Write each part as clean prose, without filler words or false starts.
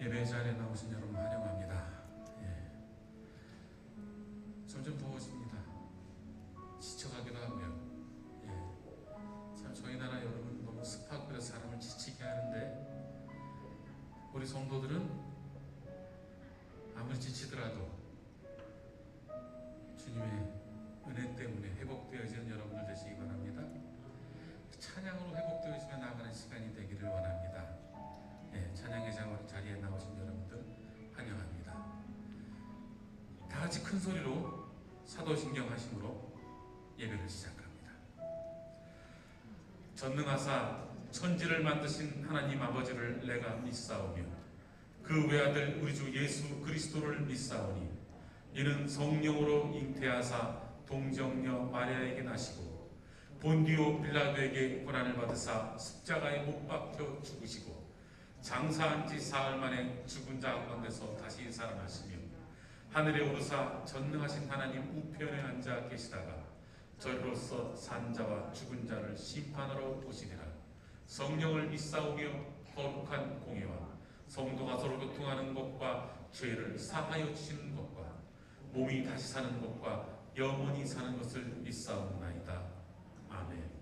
예배 자리에 나오신 여러분 환영합니다. 점점 더워집니다. 지쳐가기도 하고요. 참 저희 나라 여름은 너무 습하고 그래서 사람을 지치게 하는데, 우리 성도들은 아무리 지치더라도 주님의 은혜 때문에 회복되어지는 여러분들 되시기 바랍니다. 찬양으로 회복되어지며 나아가는 시간이 되기를 원합니다. 찬양의 자리에 나오신 여러분들 환영합니다. 다 같이 큰 소리로 사도신경 하심으로 예배를 시작합니다. 전능하사 천지를 만드신 하나님 아버지를 내가 믿사오며 그 외아들 우리 주 예수 그리스도를 믿사오니 이는 성령으로 잉태하사 동정녀 마리아에게 나시고 본디오 빌라도에게 고난을 받으사 십자가에 못 박혀 죽으시고 장사한 지 사흘 만에 죽은 자 가운데서 다시 살아나시며 하늘에 오르사 전능하신 하나님 우편에 앉아 계시다가 저리로서 산 자와 죽은 자를 심판하러 오시리라. 성령을 믿사오며 거룩한 공예와 성도가 서로 교통하는 것과 죄를 사하여 주시는 것과 몸이 다시 사는 것과 영원히 사는 것을 믿사옵나이다. 아멘.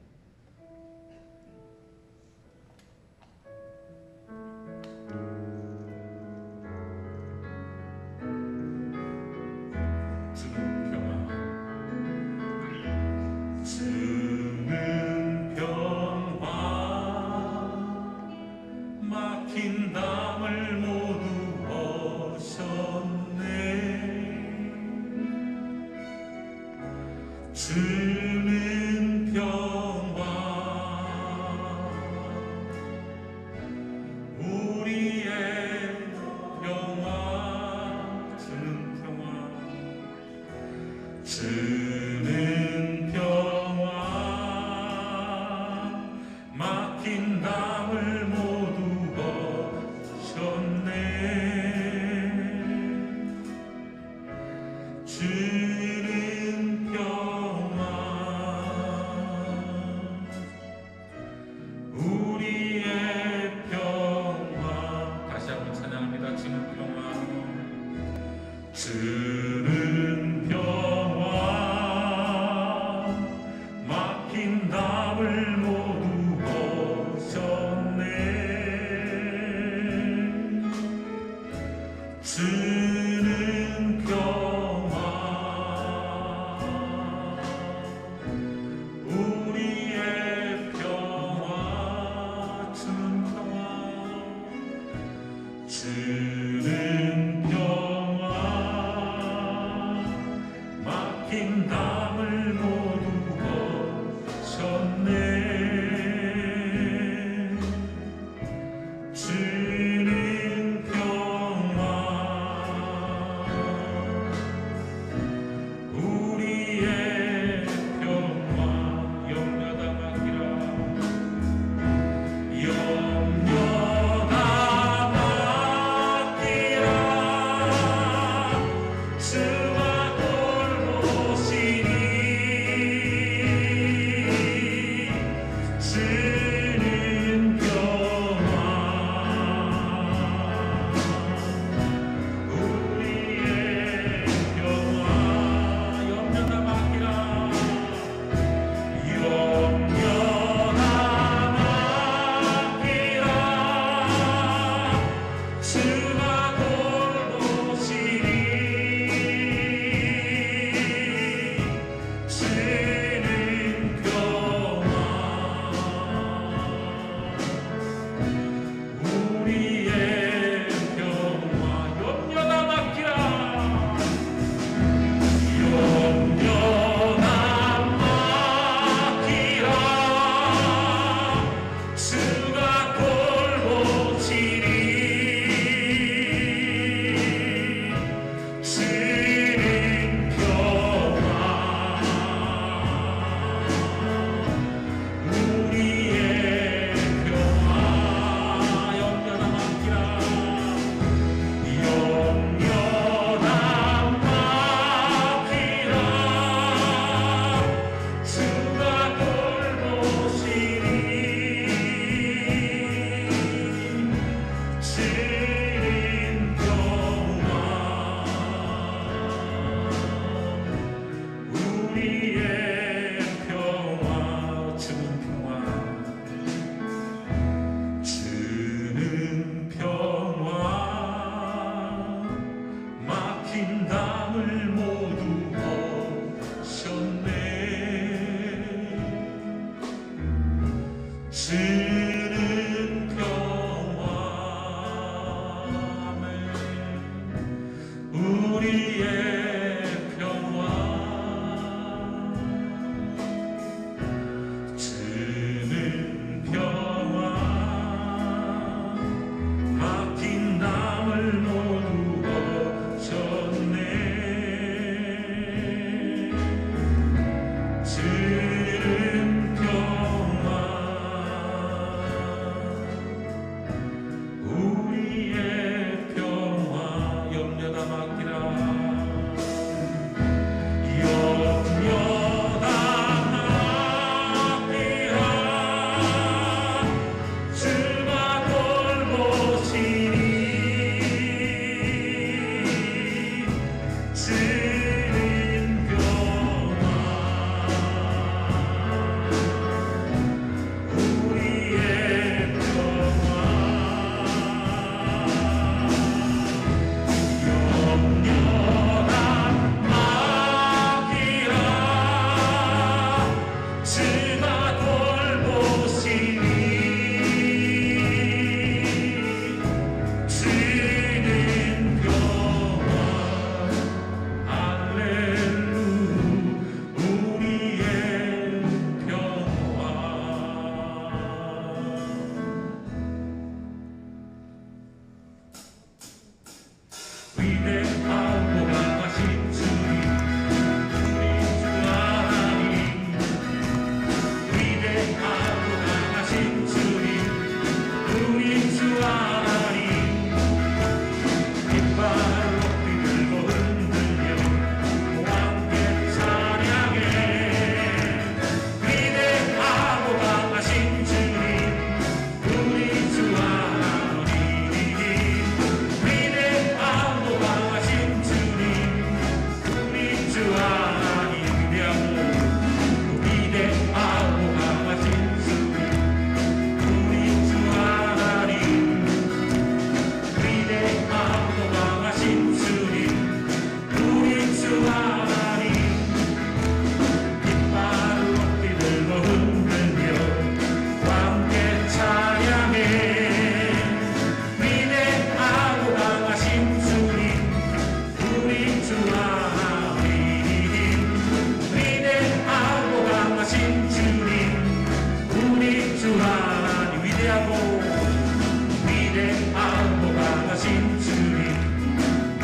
주는 평화 우리의 평화 주는 평화 주는 평화 막힌 담을 모두 거셨네 주는 평화 우리의 평화 다시 한번 찬양합니다. 주는 평화 주는 평화 막힌 담을 모두 거셨네 주는 평화 우리의 평화 주는 평화 주는 평화 막힌 담을 모두 거셨네 주는 평화 우리의 평화 염려다 맡기라 염려다 위하고 위대하고 강하신 주님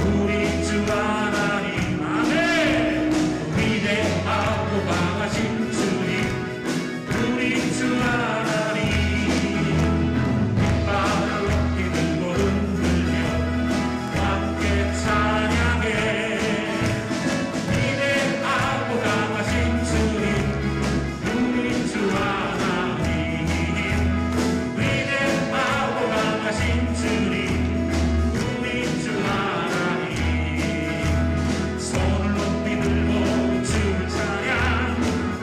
우리 주 하나님 아멘 위대하고 강하신 주님 우리 주 하나님 깃발을 높이 들고 흔들며 함께 찬양해 위대하고 강하신 주님 우리 주 하나님 위대하고 강하신 주님 우리 주 하나님 손을 높이 들고 주를 찬양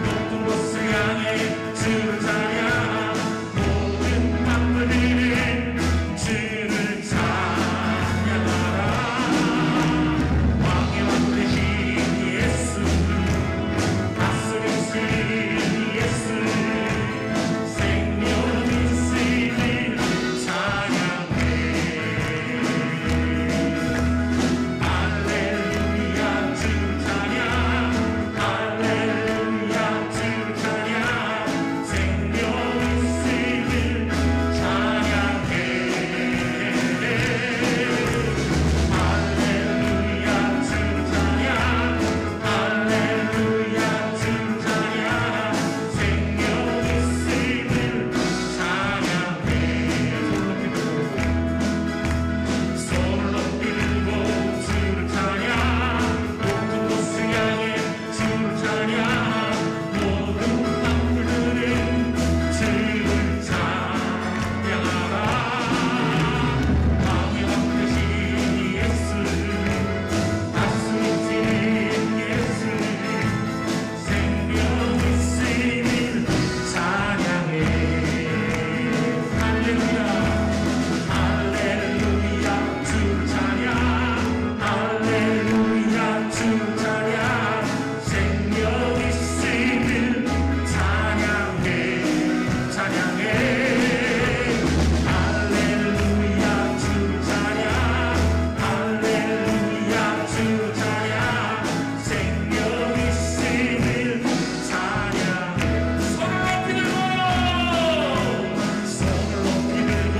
높은 곳을 향해 주를 찬양 모든 만물들은 주를 찬양하라 왕의 왕 되신 예수 다스리신 예수 생명 있으신 찬양해 할렐루야 주 찬양 할렐루야 주 찬양 생명 있으신 찬양해 할렐루야 주 찬양 할렐루야 주 찬양 생명 있으신 찬양해 손을 높이 들고 주를 찬양 높은 곳을 향해 주를 찬양 모든 만물들은 주를 찬양하라 왕의 왕 되신 예수 다스리신 예수 생명 있으신 찬양해 할렐루야 할렐루야 주 찬양 할렐루야 주 찬양 생명 있으신 찬양해 찬양해 할렐루야 주 찬양 할렐루야 주 찬양 생명 있으신 찬양해 손을 높이 들고 손을 높이 들고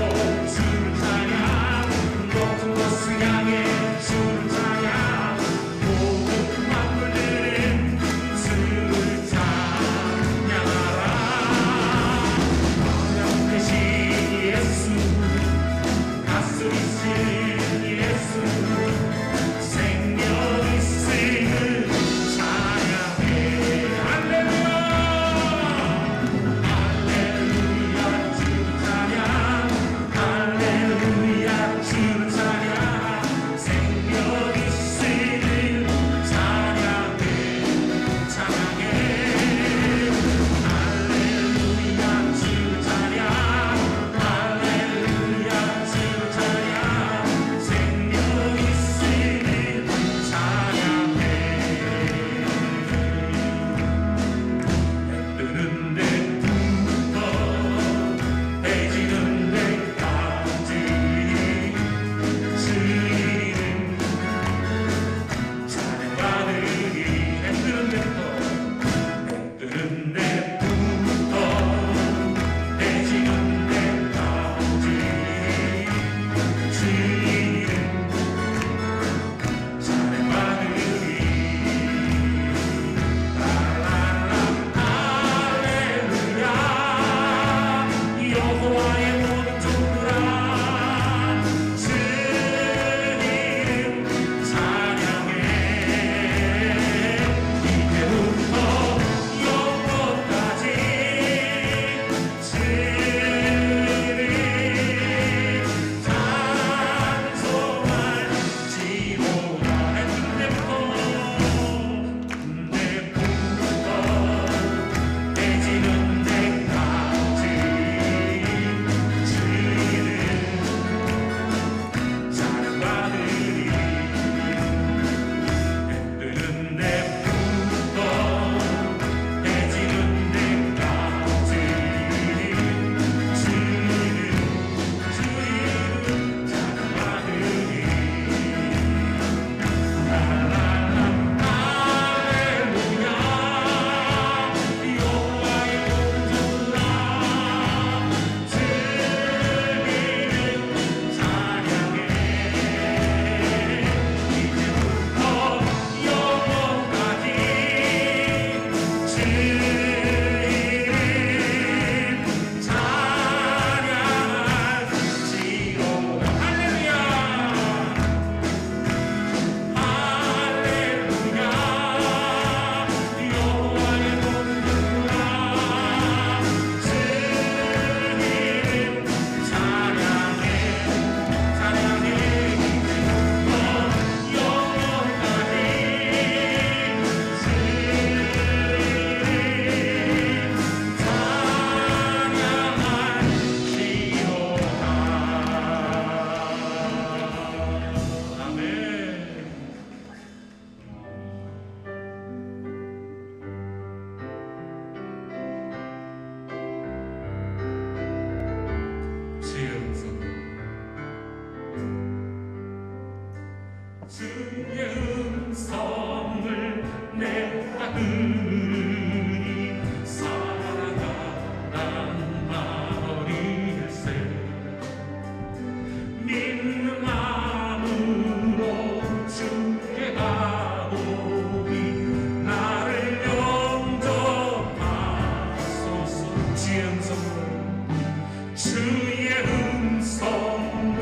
주의 음성을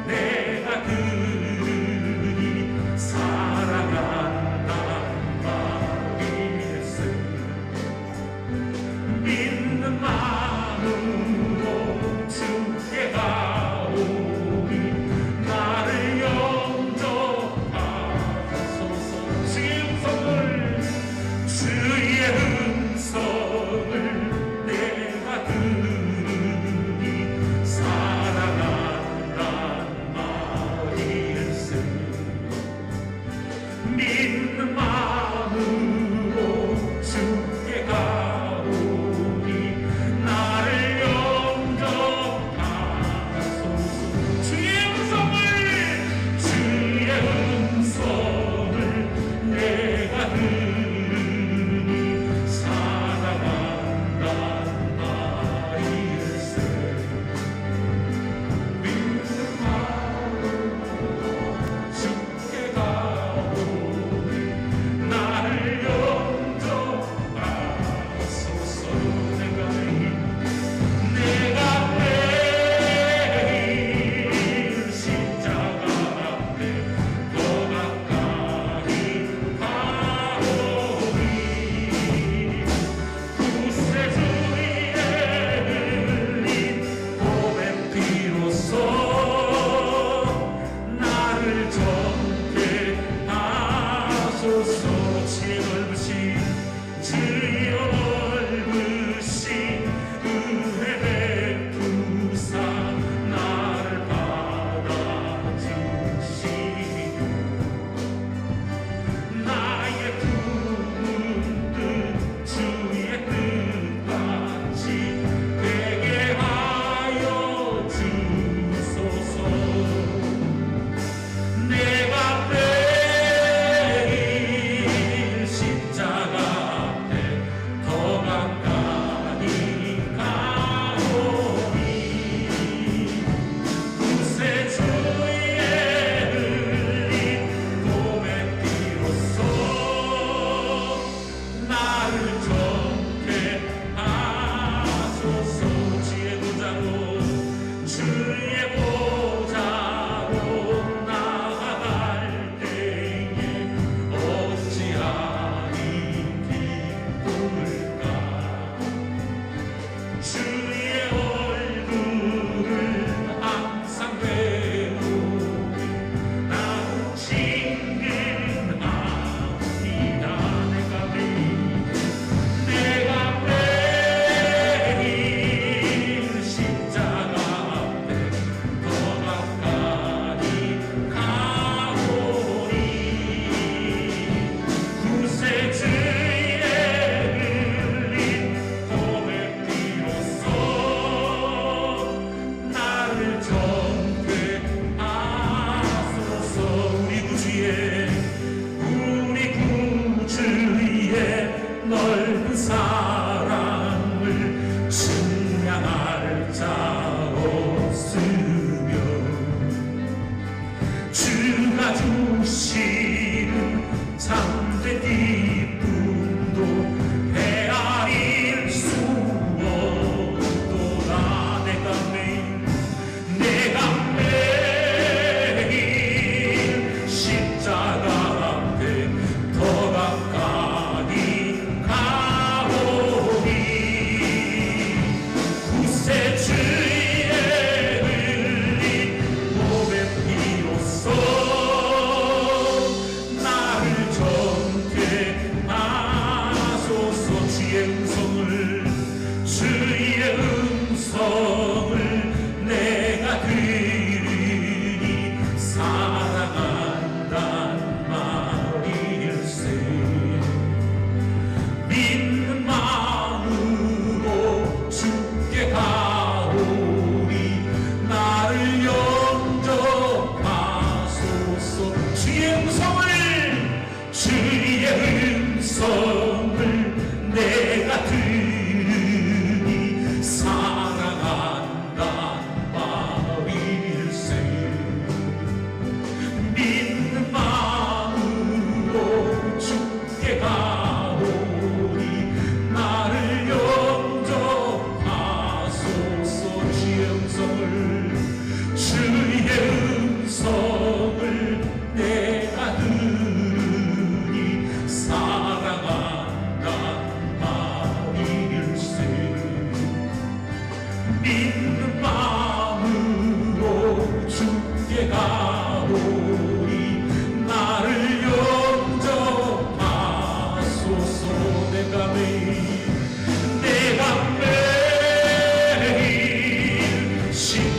내가 들으니 사랑한다는 마음이 됐으니 믿는 마음으로 주께 가오니 나를 영접하소서. 주의 음성을 내가 들으니 사랑하는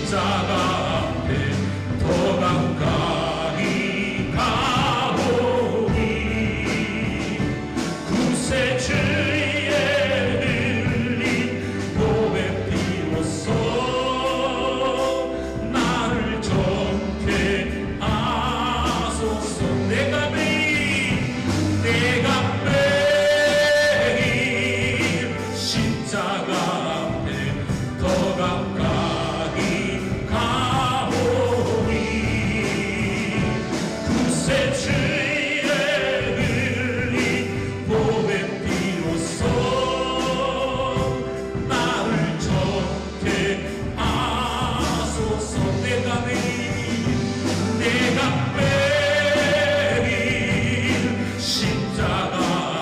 십자가 앞에 더 가까이 가오니 구세주의 흘린 몸의 피로써 나를 정케 하소서. 내가 매일 십자가 앞에 더 가까이 가오니 구세주의 흘린 몸의 피로써 나를 정케 하소서. 내가 매일 십자가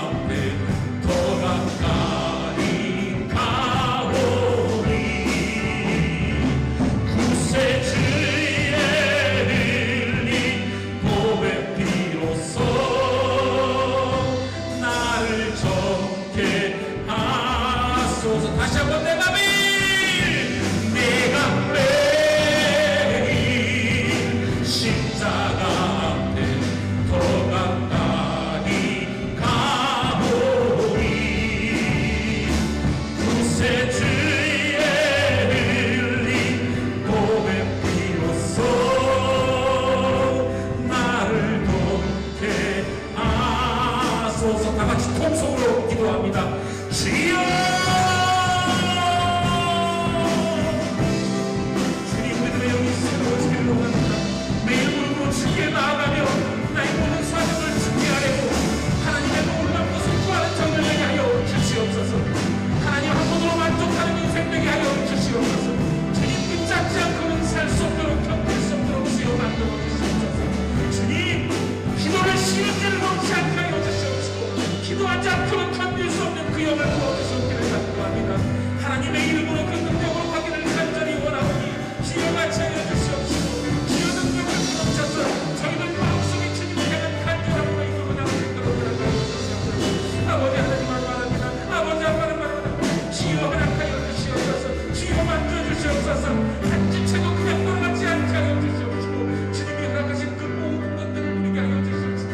앞에 더 가까이 가오니 구세주의 흘린 몸의 피로써 나를 정케 하소서. 다시 한번 내가 매일 십자가 앞에 더 가까이 가오니 구세주의 흘린 몸의 피로써 나를 돕게 하소서. 다 같이 통성으로 기도합니다. 주여, 주님 믿음의 영이 새로운 세계로 갑니다. 매일 무릎으로 주께 나아가며 나의 모든 사정을 주께 아뢰고 하나님의 놀라운 것을 구하는 정을 내게 하여 주시옵소서. 하나님 한 번으로 만족하는 인생 되게 하여 주시옵소서. 주님 붙잡지 않고는 살 수 없도록 견딜 수 없도록 주여 만들어 주시옵소서. 주님 기도를 시험지를 놓지 않게 하여 주시옵시고 기도하지 않고는 견딜 수 없는 그 영을 부어주시옵기를 간구합니다. 하나님의 이름으로 그 능력으로 가기를 간절히 원하오니 주여 같이 하여 주시옵시고 주여 능력을 넘쳐서 저희들 마음속에 주님을 향한 간절함으로 이끌고 나갈 수 있도록 하여 주시옵소서. 아버지 하나님 말합니다. 아버지 아빠는 말합니다. 주여 허락하여 주시옵소서. 주여 만져주시옵소서. 한지체도 그냥 돌아가지 않게 하여 주시옵시고 주님이 허락하신 그 모든 것들을 누리게 하여 주시옵시고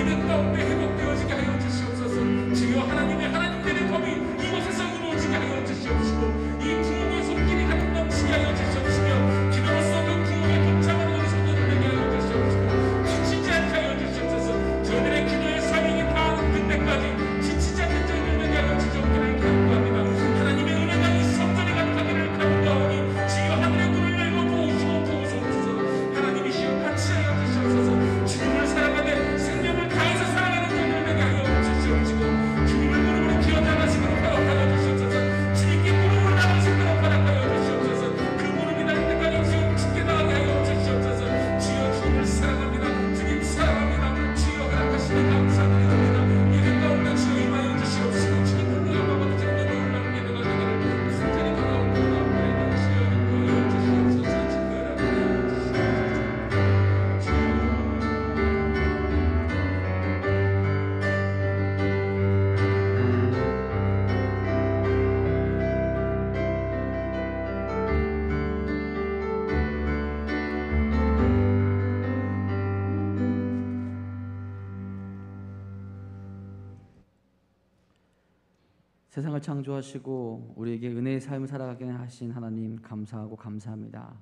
예배 가운데 회복되어지게 하여 주시옵소서. 주여 하나님들의 법이 이곳에서 이루어지게 하여 주시옵시고 이 부흥의 손길이 가득 넘치게 하여 주시옵시며 기도로서 그 부흥의 동참하는 우리 성도들 되게 하여 주시옵시고 지치지 않게 하여 주시옵소서. 저희들의 기도의 사명이 다하는 그때까지 지치지 않는 저희들 되게 하여 주시옵기를 간구합니다. 하나님의 은혜가 이 성전에 가득하기를 간구하오니 주여 하늘의 문을 열고 도우시고 도우소서. 하나님이시여 같이 하여 주시옵소서. 주님을 사랑하되 생명을 다해서 사랑하는 저희들 되게 하여 주시옵시고 주님을 무릎으로 기어나가시도록 허락하여 주시옵소서. 주님께 무릎을 나가시도록 허락하여 주시옵소서. 그 무릎이 날 때까지 주여 죽게 나가게 하여 주시옵소서. 주여 주님을 사랑합니다. 주님 사랑합니다. 주여 허락하시니 감사드립니다. 예배 가운데 주여 임하여 주시옵시고 주님 불러여 아버지 정도로 올라오는 예배가 되기를 순전히 돌아오는 가운데 주여 인도하여 주시옵소서. 주여 세상을 창조하시고 우리에게 은혜의 삶을 살아가게 하신 하나님 감사하고 감사합니다.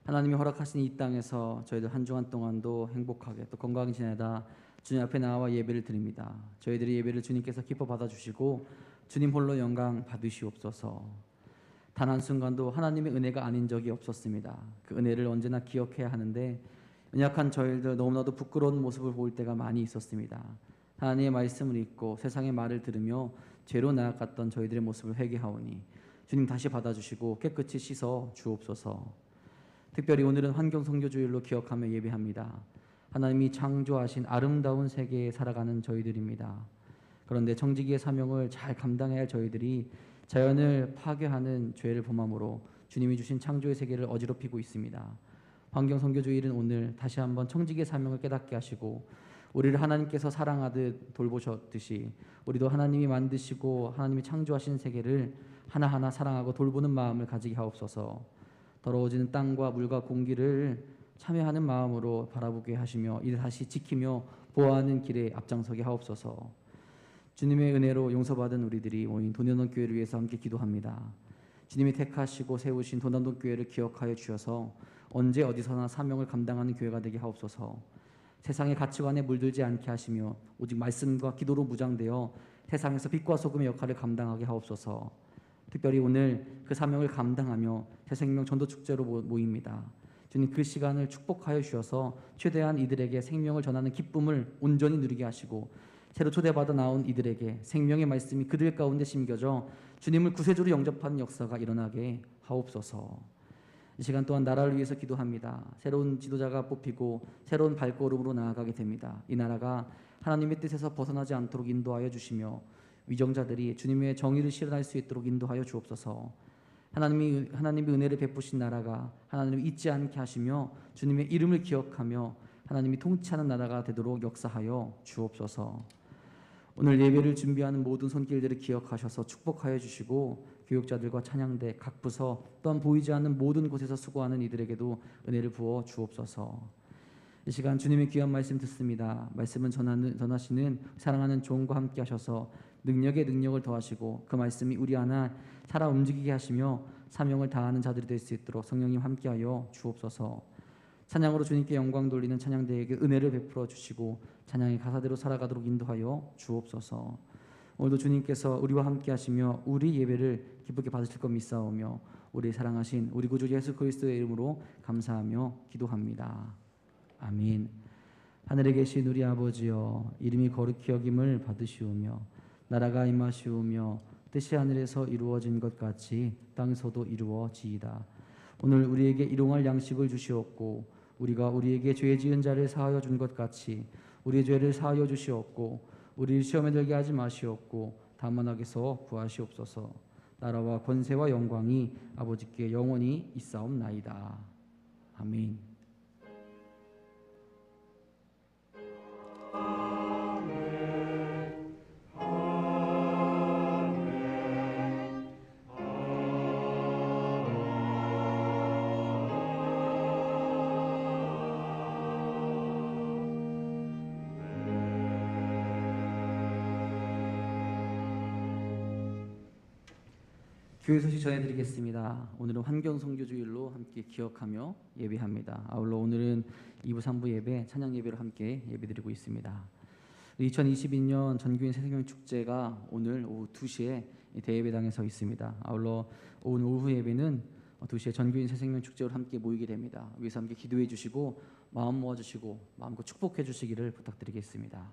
하나님이 허락하신 이 땅에서 저희들 한 주간 동안도 행복하게 또 건강히 지내다 주님 앞에 나와 예배를 드립니다. 저희들의 예배를 주님께서 기뻐 받아주시고 주님 홀로 영광 받으시옵소서. 단 한순간도 하나님의 은혜가 아닌 적이 없었습니다. 그 은혜를 언제나 기억해야 하는데 연약한 저희들 너무나도 부끄러운 모습을 보일 때가 많이 있었습니다. 하나님의 말씀을 읽고 세상의 말을 들으며 죄로 나아갔던 저희들의 모습을 회개하오니 주님 다시 받아주시고 깨끗이 씻어 주옵소서. 특별히 오늘은 환경선교주일로 기억하며 예배합니다. 하나님이 창조하신 아름다운 세계에 살아가는 저희들입니다. 그런데 청지기의 사명을 잘 감당해야 할 저희들이 자연을 파괴하는 죄를 범함으로 주님이 주신 창조의 세계를 어지럽히고 있습니다. 환경선교주일은 오늘 다시 한번 청지기의 사명을 깨닫게 하시고 우리를 하나님께서 사랑하듯 돌보셨듯이 우리도 하나님이 만드시고 하나님이 창조하신 세계를 하나하나 사랑하고 돌보는 마음을 가지게 하옵소서. 더러워지는 땅과 물과 공기를 참여하는 마음으로 바라보게 하시며 이를 다시 지키며 보호하는 길에 앞장서게 하옵소서. 주님의 은혜로 용서받은 우리들이 모인 돈현동 교회를 위해서 함께 기도합니다. 주님이 택하시고 세우신 돈현동 교회를 기억하여 주셔서 언제 어디서나 사명을 감당하는 교회가 되게 하옵소서. 세상의 가치관에 물들지 않게 하시며 오직 말씀과 기도로 무장되어 세상에서 빛과 소금의 역할을 감당하게 하옵소서. 특별히 오늘 그 사명을 감당하며 새생명 전도축제로 모입니다. 주님, 그 시간을 축복하여 주셔서 최대한 이들에게 생명을 전하는 기쁨을 온전히 누리게 하시고 새로 초대받아 나온 이들에게 생명의 말씀이 그들 가운데 심겨져 주님을 구세주로 영접하는 역사가 일어나게 하옵소서. 이 시간 또한 나라를 위해서 기도합니다. 새로운 지도자가 뽑히고 새로운 발걸음으로 나아가게 됩니다. 이 나라가 하나님의 뜻에서 벗어나지 않도록 인도하여 주시며 위정자들이 주님의 정의를 실현할 수 있도록 인도하여 주옵소서. 하나님이 은혜를 베푸신 나라가 하나님을 잊지 않게 하시며 주님의 이름을 기억하며 하나님이 통치하는 나라가 되도록 역사하여 주옵소서. 오늘 예배를 준비하는 모든 손길들을 기억하셔서 축복하여 주시고 교육자들과 찬양대 각 부서 또한 보이지 않는 모든 곳에서 수고하는 이들에게도 은혜를 부어 주옵소서. 이 시간 주님의 귀한 말씀 듣습니다. 말씀은 전하시는 사랑하는 종과 함께 하셔서 능력에 능력을 더하시고 그 말씀이 우리 안에 살아 움직이게 하시며 사명을 다하는 자들이 될 수 있도록 성령님 함께하여 주옵소서. 찬양으로 주님께 영광 돌리는 찬양대에게 은혜를 베풀어 주시고 찬양의 가사대로 살아가도록 인도하여 주옵소서. 오늘도 주님께서 우리와 함께 하시며 우리 예배를 기쁘게 받으실 것 믿사오며 우리 사랑하신 우리 구주 예수 그리스도의 이름으로 감사하며 기도합니다. 아멘. 하늘에 계신 우리 아버지여, 이름이 거룩히 여김을 받으시오며 나라가 임하시오며 뜻이 하늘에서 이루어진 것 같이 땅에서도 이루어지이다. 오늘 우리에게 일용할 양식을 주시옵고 우리가 우리에게 죄 지은 자를 사하여 준 것 같이 우리의 죄를 사하여 주시옵고 우리를 시험에 들게 하지 마시옵고 다만 악에서 구하시옵소서. 나라와 권세와 영광이 아버지께 영원히 있사옵나이다. 아멘. 교회 소식 전해드리겠습니다. 오늘은 환경선교주일로 함께 기억하며 예배합니다. 아울러 오늘은 2부 3부 예배, 찬양 예배로 함께 예배드리고 있습니다. 2022년 전교인 새생명 축제가 오늘 오후 2시에 대예배당에서 있습니다. 아울러 오늘 오후 예배는 2시에 전교인 새생명 축제로 함께 모이게 됩니다. 위에서 함께 기도해 주시고 마음 모아주시고 마음껏 축복해 주시기를 부탁드리겠습니다.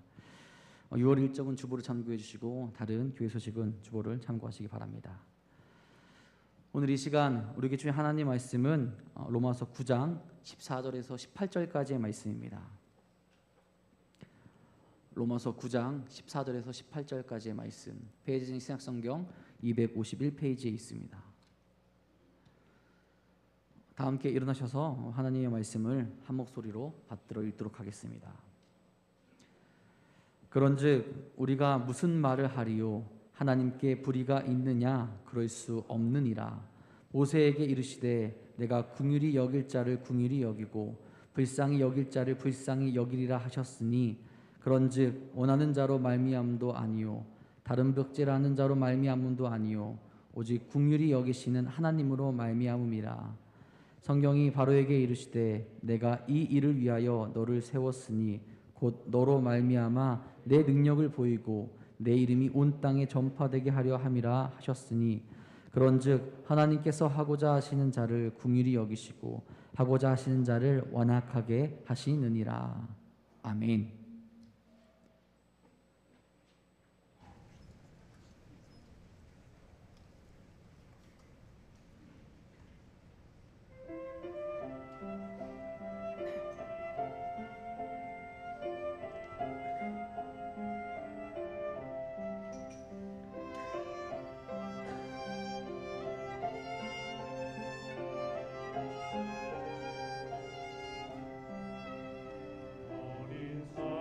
6월 일정은 주보를 참고해 주시고 다른 교회 소식은 주보를 참고하시기 바랍니다. 오늘 이 시간 우리에게 주신 하나님 말씀은 로마서 9장 14절에서 18절까지의 말씀입니다. 로마서 9장 14절에서 18절까지의 말씀, 페이지는 신약성경 251페이지에 있습니다. 다 함께 일어나셔서 하나님의 말씀을 한 목소리로 받들어 읽도록 하겠습니다. 그런즉 우리가 무슨 말을 하리요? 하나님께 불의가 있느냐? 그럴 수 없느니라. 모세에게 이르시되 내가 긍휼히 여길 자를 긍휼히 여기고 불쌍히 여길 자를 불쌍히 여기리라 하셨으니 그런즉 원하는 자로 말미암도 아니요 다른 벽제라는 자로 말미암음도 아니요 오직 긍휼히 여기시는 하나님으로 말미암음이라. 성경이 바로에게 이르시되 내가 이 일을 위하여 너를 세웠으니 곧 너로 말미암아 내 능력을 보이고 내 이름이 온 땅에 전파되게 하려 함이라 하셨으니 그런즉 하나님께서 하고자 하시는 자를 긍휼히 여기시고 하고자 하시는 자를 완악하게 하시느니라. 아멘. 어린 사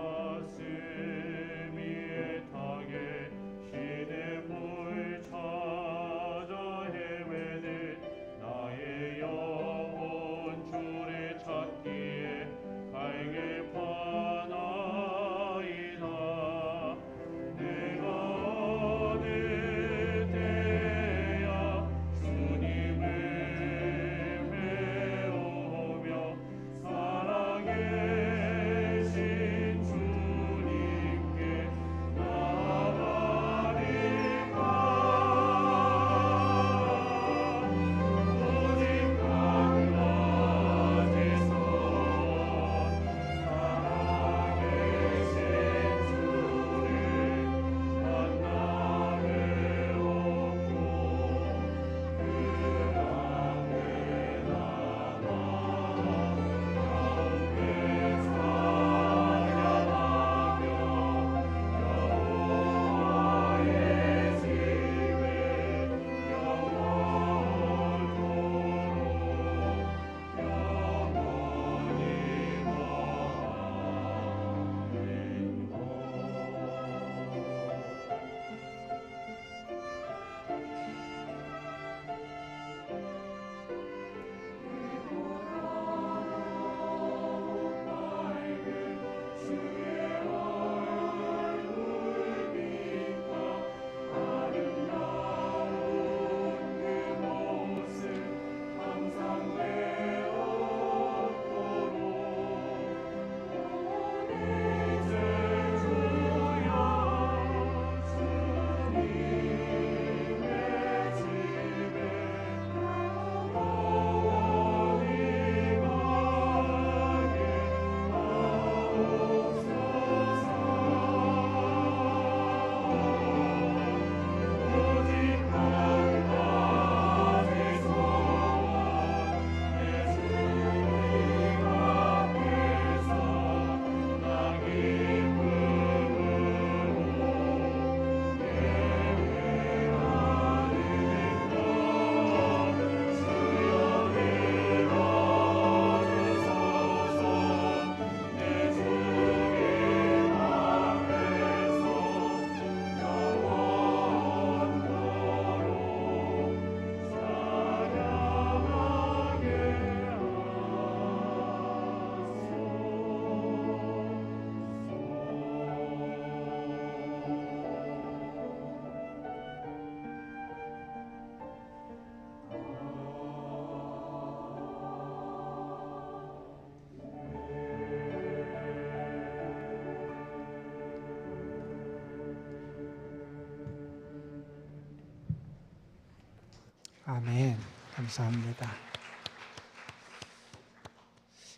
아멘. 감사합니다.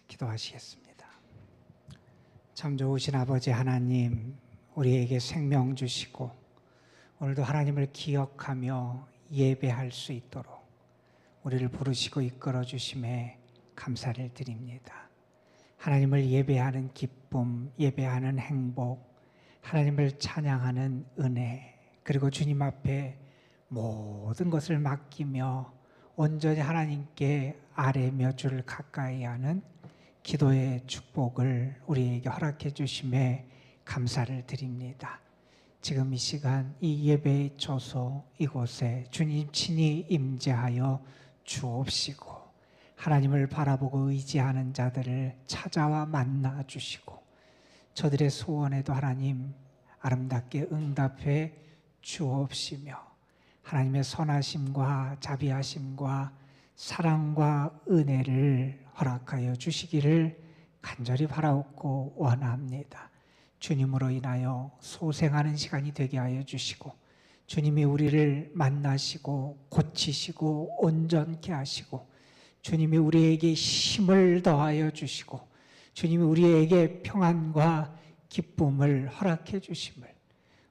기도하시겠습니다. 참 좋으신 아버지 하나님, 우리에게 생명 주시고 오늘도 하나님을 기억하며 예배할 수 있도록 우리를 부르시고 이끌어 주심에 감사를 드립니다. 하나님을 예배하는 기쁨, 예배하는 행복, 하나님을 찬양하는 은혜, 그리고 주님 앞에 모든 것을 맡기며 온전히 하나님께 아뢰며 주를 가까이 하는 기도의 축복을 우리에게 허락해 주심에 감사를 드립니다. 지금 이 시간 이 예배의 처소 이곳에 주님 친히 임재하여 주옵시고 하나님을 바라보고 의지하는 자들을 찾아와 만나 주시고 저들의 소원에도 하나님 아름답게 응답해 주옵시며 하나님의 선하심과 자비하심과 사랑과 은혜를 허락하여 주시기를 간절히 바라옵고 원합니다. 주님으로 인하여 소생하는 시간이 되게 하여 주시고 주님이 우리를 만나시고 고치시고 온전케 하시고 주님이 우리에게 힘을 더하여 주시고 주님이 우리에게 평안과 기쁨을 허락해 주심을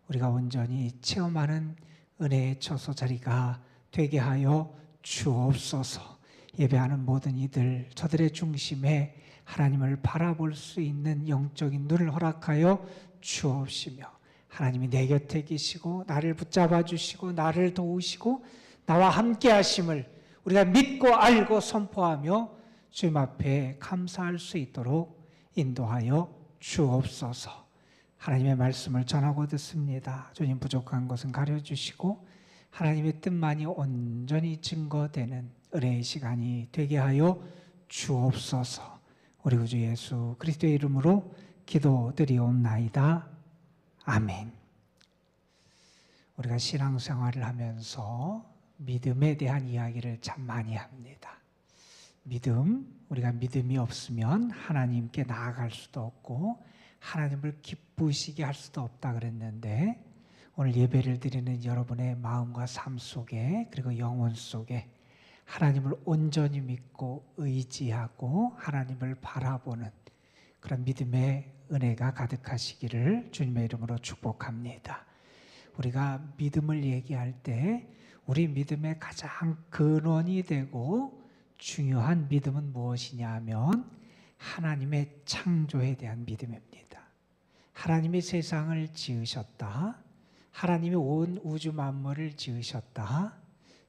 우리가 온전히 체험하는 은혜의 처소 자리가 되게 하여 주옵소서. 예배하는 모든 이들 저들의 중심에 하나님을 바라볼 수 있는 영적인 눈을 허락하여 주옵시며 하나님이 내 곁에 계시고 나를 붙잡아 주시고 나를 도우시고 나와 함께 하심을 우리가 믿고 알고 선포하며 주님 앞에 감사할 수 있도록 인도하여 주옵소서. 하나님의 말씀을 전하고 듣습니다. 주님 부족한 것은 가려주시고 하나님의 뜻만이 온전히 증거되는 은혜의 시간이 되게 하여 주옵소서. 우리 구주 예수 그리스도의 이름으로 기도드리옵나이다. 아멘. 우리가 신앙생활을 하면서 믿음에 대한 이야기를 참 많이 합니다. 믿음, 우리가 믿음이 없으면 하나님께 나아갈 수도 없고 하나님을 기쁘시게 할 수도 없다 그랬는데 오늘 예배를 드리는 여러분의 마음과 삶 속에 그리고 영혼 속에 하나님을 온전히 믿고 의지하고 하나님을 바라보는 그런 믿음의 은혜가 가득하시기를 주님의 이름으로 축복합니다. 우리가 믿음을 얘기할 때 우리 믿음의 가장 근원이 되고 중요한 믿음은 무엇이냐 하면 하나님의 창조에 대한 믿음입니다. 하나님이 세상을 지으셨다. 하나님이 온 우주 만물을 지으셨다.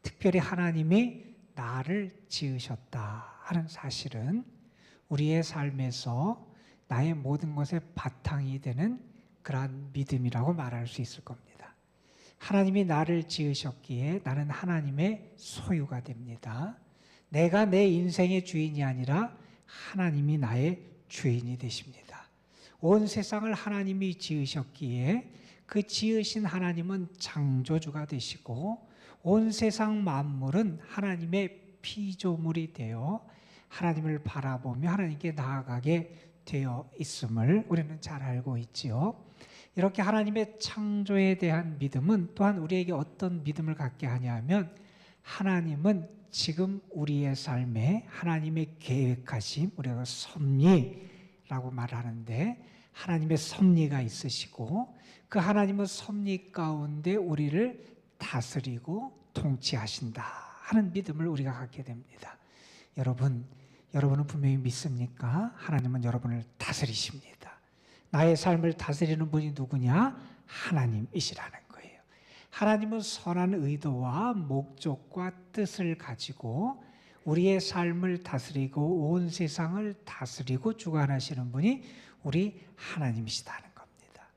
특별히 하나님이 나를 지으셨다 하는 사실은 우리의 삶에서 나의 모든 것의 바탕이 되는 그러한 믿음이라고 말할 수 있을 겁니다. 하나님이 나를 지으셨기에 나는 하나님의 소유가 됩니다. 내가 내 인생의 주인이 아니라 하나님이 나의 주인이 되십니다. 온 세상을 하나님이 지으셨기에 그 지으신 하나님은 창조주가 되시고 온 세상 만물은 하나님의 피조물이 되어 하나님을 바라보며 하나님께 나아가게 되어 있음을 우리는 잘 알고 있지요. 이렇게 하나님의 창조에 대한 믿음은 또한 우리에게 어떤 믿음을 갖게 하냐면 하나님은 지금 우리의 삶에 하나님의 계획하심, 우리가 섭리라고 말하는데 하나님의 섭리가 있으시고 그 하나님의 섭리 가운데 우리를 다스리고 통치하신다 하는 믿음을 우리가 갖게 됩니다. 여러분은 분명히 믿습니까? 하나님은 여러분을 다스리십니다. 나의 삶을 다스리는 분이 누구냐? 하나님이시라는 거예요. 하나님은 선한 의도와 목적과 뜻을 가지고 우리의 삶을 다스리고 온 세상을 다스리고 주관하시는 분이 우리 하나님이시다는 겁니다.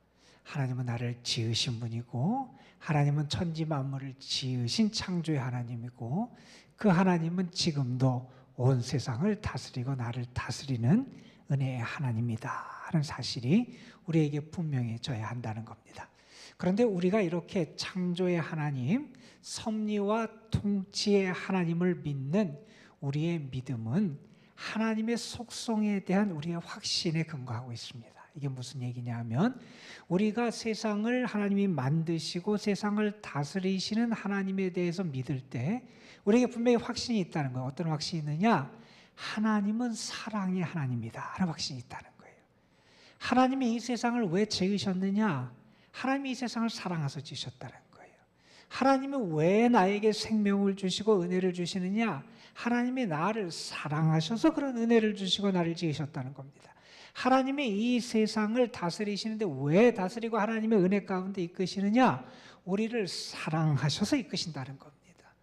하나님은 나를 지으신 분이고 하나님은 천지 만물을 지으신 창조의 하나님이고 그 하나님은 지금도 온 세상을 다스리고 나를 다스리는 은혜의 하나님이다 하는 사실이 우리에게 분명해져야 한다는 겁니다. 그런데 우리가 이렇게 창조의 하나님, 섭리와 통치의 하나님을 믿는 우리의 믿음은 하나님의 속성에 대한 우리의 확신에 근거하고 있습니다. 이게 무슨 얘기냐면 우리가 세상을 하나님이 만드시고 세상을 다스리시는 하나님에 대해서 믿을 때 우리에게 분명히 확신이 있다는 거예요. 어떤 확신이 있느냐? 하나님은 사랑의 하나님이다 하는 확신이 있다는 거예요. 하나님이 이 세상을 왜 지으셨느냐? 하나님이 이 세상을 사랑해서 지으셨다는 거예요. 하나님이 왜 나에게 생명을 주시고 은혜를 주시느냐? 하나님이 나를 사랑하셔서 그런 은혜를 주시고 나를 지으셨다는 겁니다. 하나님이 이 세상을 다스리시는데 왜 다스리고 하나님의 은혜 가운데 이끄시느냐? 우리를 사랑하셔서 이끄신다는 겁니다.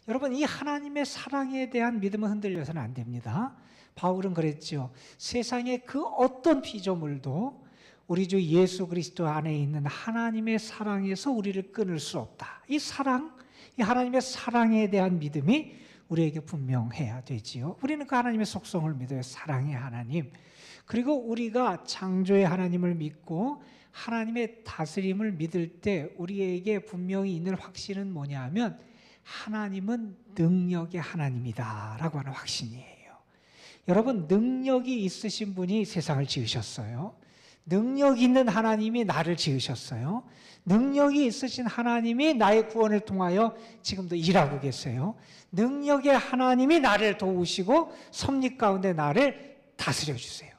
여러분, 이 하나님의 사랑에 대한 믿음은 흔들려서는 안 됩니다. 바울은 그랬죠. 세상의 그 어떤 피조물도 우리 주 예수 그리스도 안에 있는 하나님의 사랑에서 우리를 끊을 수 없다. 이 사랑, 이 하나님의 사랑에 대한 믿음이 우리에게 분명해야 되지요. 우리는 그 하나님의 속성을 믿어요. 사랑의 하나님. 그리고 우리가 창조의 하나님을 믿고 하나님의 다스림을 믿을 때 우리에게 분명히 있는 확신은 뭐냐면 하나님은 능력의 하나님이다 라고 하는 확신이에요. 여러분, 능력이 있으신 분이 세상을 지으셨어요. 능력 있는 하나님이 나를 지으셨어요. 능력이 있으신 하나님이 나의 구원을 통하여 지금도 일하고 계세요. 능력의 하나님이 나를 도우시고 섭리 가운데 나를 다스려 주세요.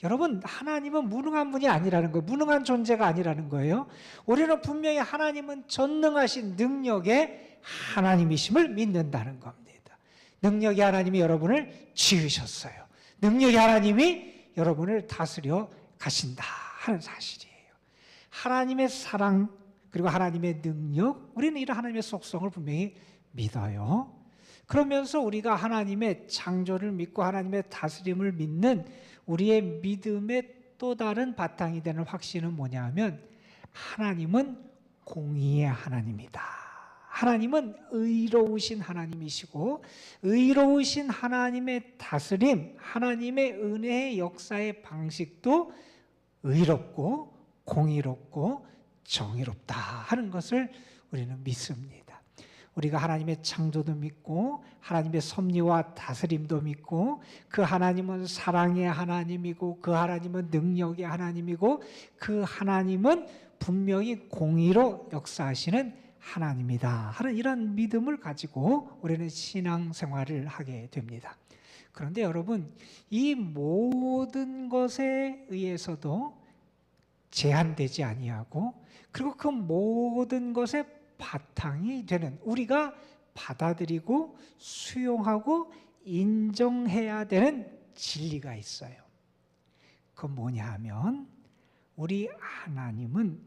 여러분, 하나님은 무능한 분이 아니라는 거예요. 무능한 존재가 아니라는 거예요. 우리는 분명히 하나님은 전능하신 능력의 하나님이심을 믿는다는 겁니다. 능력의 하나님이 여러분을 지으셨어요. 능력의 하나님이 여러분을 다스려 가신다 하는 사실이에요. 하나님의 사랑 그리고 하나님의 능력, 우리는 이런 하나님의 속성을 분명히 믿어요. 그러면서 우리가 하나님의 창조를 믿고 하나님의 다스림을 믿는 우리의 믿음의 또 다른 바탕이 되는 확신은 뭐냐면 하나님은 공의의 하나님이다. 하나님은 의로우신 하나님이시고 의로우신 하나님의 다스림, 하나님의 은혜의 역사의 방식도 의롭고 공의롭고 정의롭다 하는 것을 우리는 믿습니다. 우리가 하나님의 창조도 믿고 하나님의 섭리와 다스림도 믿고 그 하나님은 사랑의 하나님이고 그 하나님은 능력의 하나님이고 그 하나님은 분명히 공의로 역사하시는 하나님이다 하는 이런 믿음을 가지고 우리는 신앙생활을 하게 됩니다. 그런데 여러분, 이 모든 것에 의해서도 제한되지 아니하고 그리고 그 모든 것의 바탕이 되는 우리가 받아들이고 수용하고 인정해야 되는 진리가 있어요. 그건 뭐냐 하면 우리 하나님은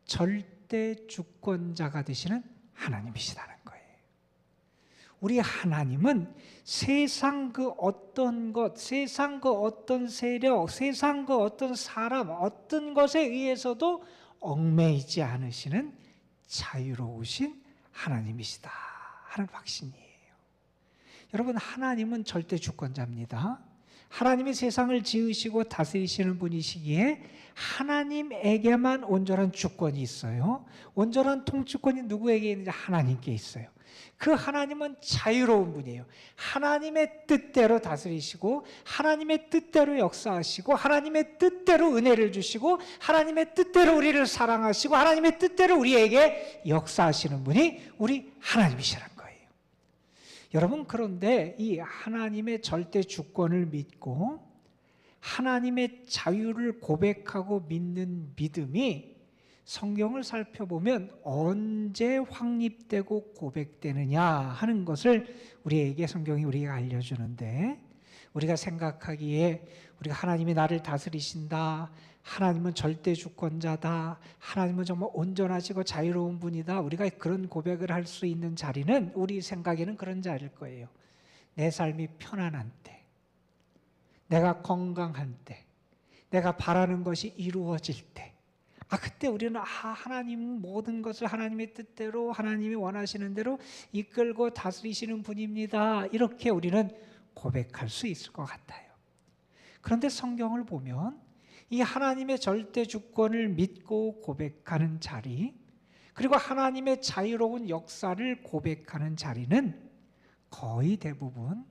절대 주권자가 되시는 하나님이시다는 거예요. 우리 하나님은 세상 그 어떤 것, 세상 그 어떤 세력, 세상 그 어떤 사람, 어떤 것에 의해서도 얽매이지 않으시는 자유로우신 하나님이시다 하는 확신이에요. 여러분, 하나님은 절대 주권자입니다. 하나님이 세상을 지으시고 다스리시는 분이시기에 하나님에게만 온전한 주권이 있어요. 온전한 통치권이 누구에게 있는지 하나님께 있어요. 그 하나님은 자유로운 분이에요. 하나님의 뜻대로 다스리시고 하나님의 뜻대로 역사하시고 하나님의 뜻대로 은혜를 주시고 하나님의 뜻대로 우리를 사랑하시고 하나님의 뜻대로 우리에게 역사하시는 분이 우리 하나님이시라는 거예요. 여러분, 그런데 이 하나님의 절대 주권을 믿고 하나님의 자유를 고백하고 믿는 믿음이 성경을 살펴보면 언제 확립되고 고백되느냐 하는 것을 우리에게 성경이 우리에게 알려주는데, 우리가 생각하기에 우리가 하나님이 나를 다스리신다, 하나님은 절대 주권자다, 하나님은 정말 온전하시고 자유로운 분이다, 우리가 그런 고백을 할 수 있는 자리는 우리 생각에는 그런 자리일 거예요. 내 삶이 편안한 때, 내가 건강한 때, 내가 바라는 것이 이루어질 때, 그때 우리는 하나님 모든 것을 하나님의 뜻대로 하나님이 원하시는 대로 이끌고 다스리시는 분입니다, 이렇게 우리는 고백할 수 있을 것 같아요. 그런데 성경을 보면 이 하나님의 절대 주권을 믿고 고백하는 자리, 그리고 하나님의 자유로운 역사를 고백하는 자리는 거의 대부분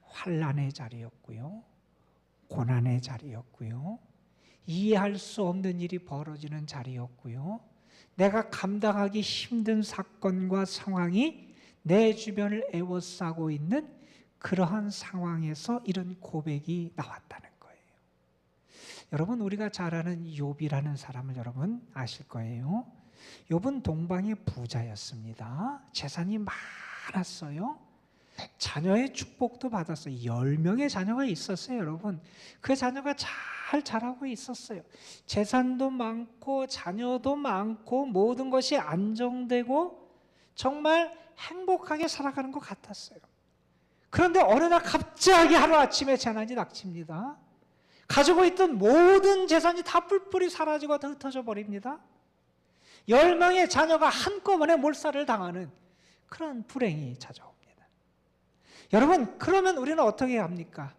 환난의 자리였고요, 고난의 자리였고요, 이해할 수 없는 일이 벌어지는 자리였고요. 내가 감당하기 힘든 사건과 상황이 내 주변을 에워싸고 있는 그러한 상황에서 이런 고백이 나왔다는 거예요. 여러분, 우리가 잘 아는 욥이라는 사람을 여러분 아실 거예요. 욥은 동방의 부자였습니다. 재산이 많았어요. 자녀의 축복도 받았어요. 10명의 자녀가 있었어요, 여러분. 그 자녀가 잘 자라고 있었어요. 재산도 많고 자녀도 많고 모든 것이 안정되고 정말 행복하게 살아가는 것 같았어요. 그런데 어느 날 갑자기 하루아침에 재난이 닥칩니다. 가지고 있던 모든 재산이 다 뿔뿔이 사라지고 다 흩어져 버립니다. 10명의 자녀가 한꺼번에 몰살을 당하는 그런 불행이 찾아옵니다. 여러분, 그러면 우리는 어떻게 합니까?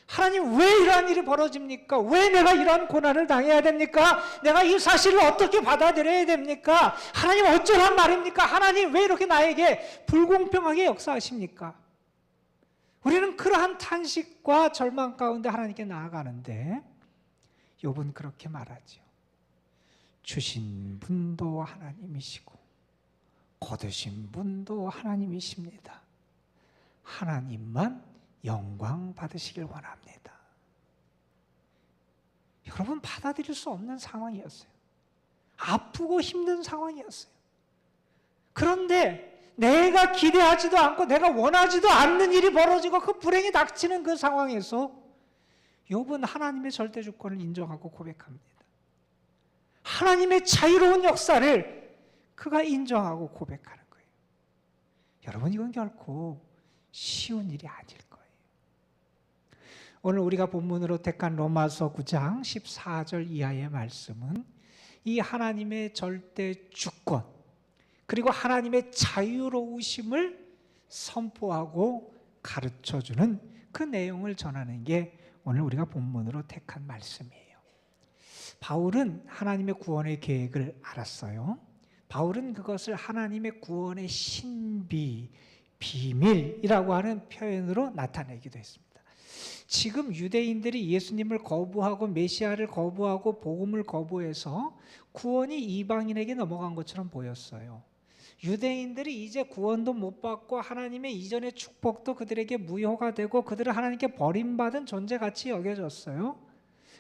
하나님, 왜 이러한 일이 벌어집니까? 왜 내가 이러한 고난을 당해야 됩니까? 내가 이 사실을 어떻게 받아들여야 됩니까? 하나님, 어쩌란 말입니까? 하나님, 왜 이렇게 나에게 불공평하게 역사하십니까? 우리는 그러한 탄식과 절망 가운데 하나님께 나아가는데 욥은 그렇게 말하죠. 주신 분도 하나님이시고 거두신 분도 하나님이십니다. 하나님만 영광 받으시길 원합니다. 여러분, 받아들일 수 없는 상황이었어요. 아프고 힘든 상황이었어요. 그런데 내가 기대하지도 않고 내가 원하지도 않는 일이 벌어지고 그 불행이 닥치는 그 상황에서 욥은 하나님의 절대 주권을 인정하고 고백합니다. 하나님의 자유로운 역사를 그가 인정하고 고백하는 거예요. 여러분, 이건 결코 쉬운 일이 아닐 거예요. 오늘 우리가 본문으로 택한 로마서 9장 14절 이하의 말씀은 이 하나님의 절대 주권 그리고 하나님의 자유로우심을 선포하고 가르쳐주는 그 내용을 전하는 게 오늘 우리가 본문으로 택한 말씀이에요. 바울은 하나님의 구원의 계획을 알았어요. 바울은 그것을 하나님의 구원의 신비, 비밀이라고 하는 표현으로 나타내기도 했습니다. 지금 유대인들이 예수님을 거부하고 메시아를 거부하고 복음을 거부해서 구원이 이방인에게 넘어간 것처럼 보였어요. 유대인들이 이제 구원도 못 받고 하나님의 이전의 축복도 그들에게 무효가 되고 그들은 하나님께 버림받은 존재같이 여겨졌어요.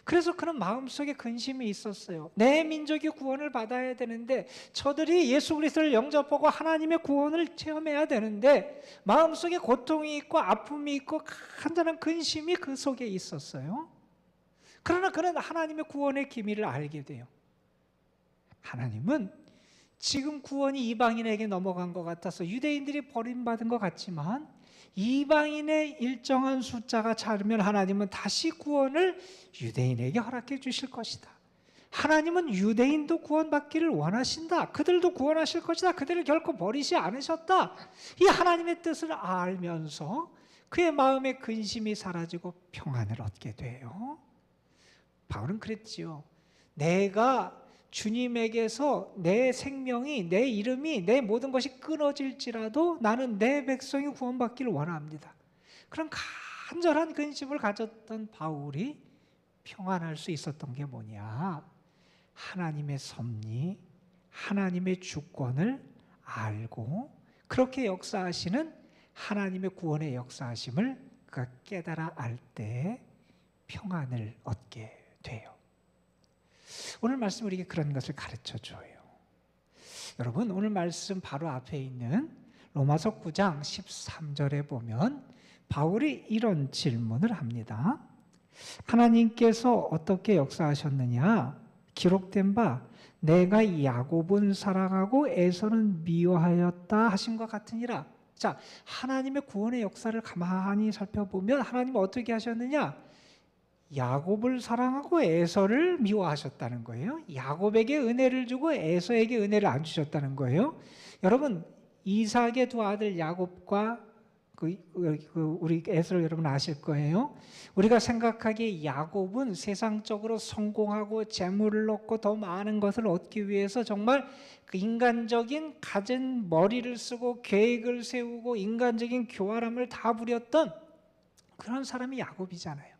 그래서 그런 마음속에 근심이 있었어요. 내 민족이 구원을 받아야 되는데 저들이 예수 그리스도를 영접하고 하나님의 구원을 체험해야 되는데 마음속에 고통이 있고 아픔이 있고 간절한 근심이 그 속에 있었어요. 그러나 그는 하나님의 구원의 기밀을 알게 돼요. 하나님은 지금 구원이 이방인에게 넘어간 것 같아서 유대인들이 버림받은 것 같지만 이방인의 일정한 숫자가 차면 하나님은 다시 구원을 유대인에게 허락해 주실 것이다. 하나님은 유대인도 구원받기를 원하신다. 그들도 구원하실 것이다. 그들을 결코 버리지 않으셨다. 이 하나님의 뜻을 알면서 그의 마음의 근심이 사라지고 평안을 얻게 돼요. 바울은 그랬지요. 내가 주님에게서 내 생명이, 내 이름이, 내 모든 것이 끊어질지라도 나는 내 백성이 구원받기를 원합니다. 그런 간절한 근심을 가졌던 바울이 평안할 수 있었던 게 뭐냐? 하나님의 섭리, 하나님의 주권을 알고 그렇게 역사하시는 하나님의 구원의 역사하심을 그가 깨달아 알 때 평안을 얻게 돼요. 오늘 말씀 우리에게 그런 것을 가르쳐줘요. 여러분, 오늘 말씀 바로 앞에 있는 로마서 9장 13절에 보면 바울이 이런 질문을 합니다. 하나님께서 어떻게 역사하셨느냐? 기록된 바 내가 야곱은 사랑하고 에서는 미워하였다 하신 것 같으니라. 자, 하나님의 구원의 역사를 가만히 살펴보면 하나님은 어떻게 하셨느냐? 야곱을 사랑하고 에서를 미워하셨다는 거예요. 야곱에게 은혜를 주고 에서에게 은혜를 안 주셨다는 거예요. 여러분, 이삭의 두 아들 야곱과 우리 에서를 여러분 아실 거예요. 우리가 생각하기에 야곱은 세상적으로 성공하고 재물을 얻고 더 많은 것을 얻기 위해서 정말 그 인간적인 갖은 머리를 쓰고 계획을 세우고 인간적인 교활함을 다 부렸던 그런 사람이 야곱이잖아요.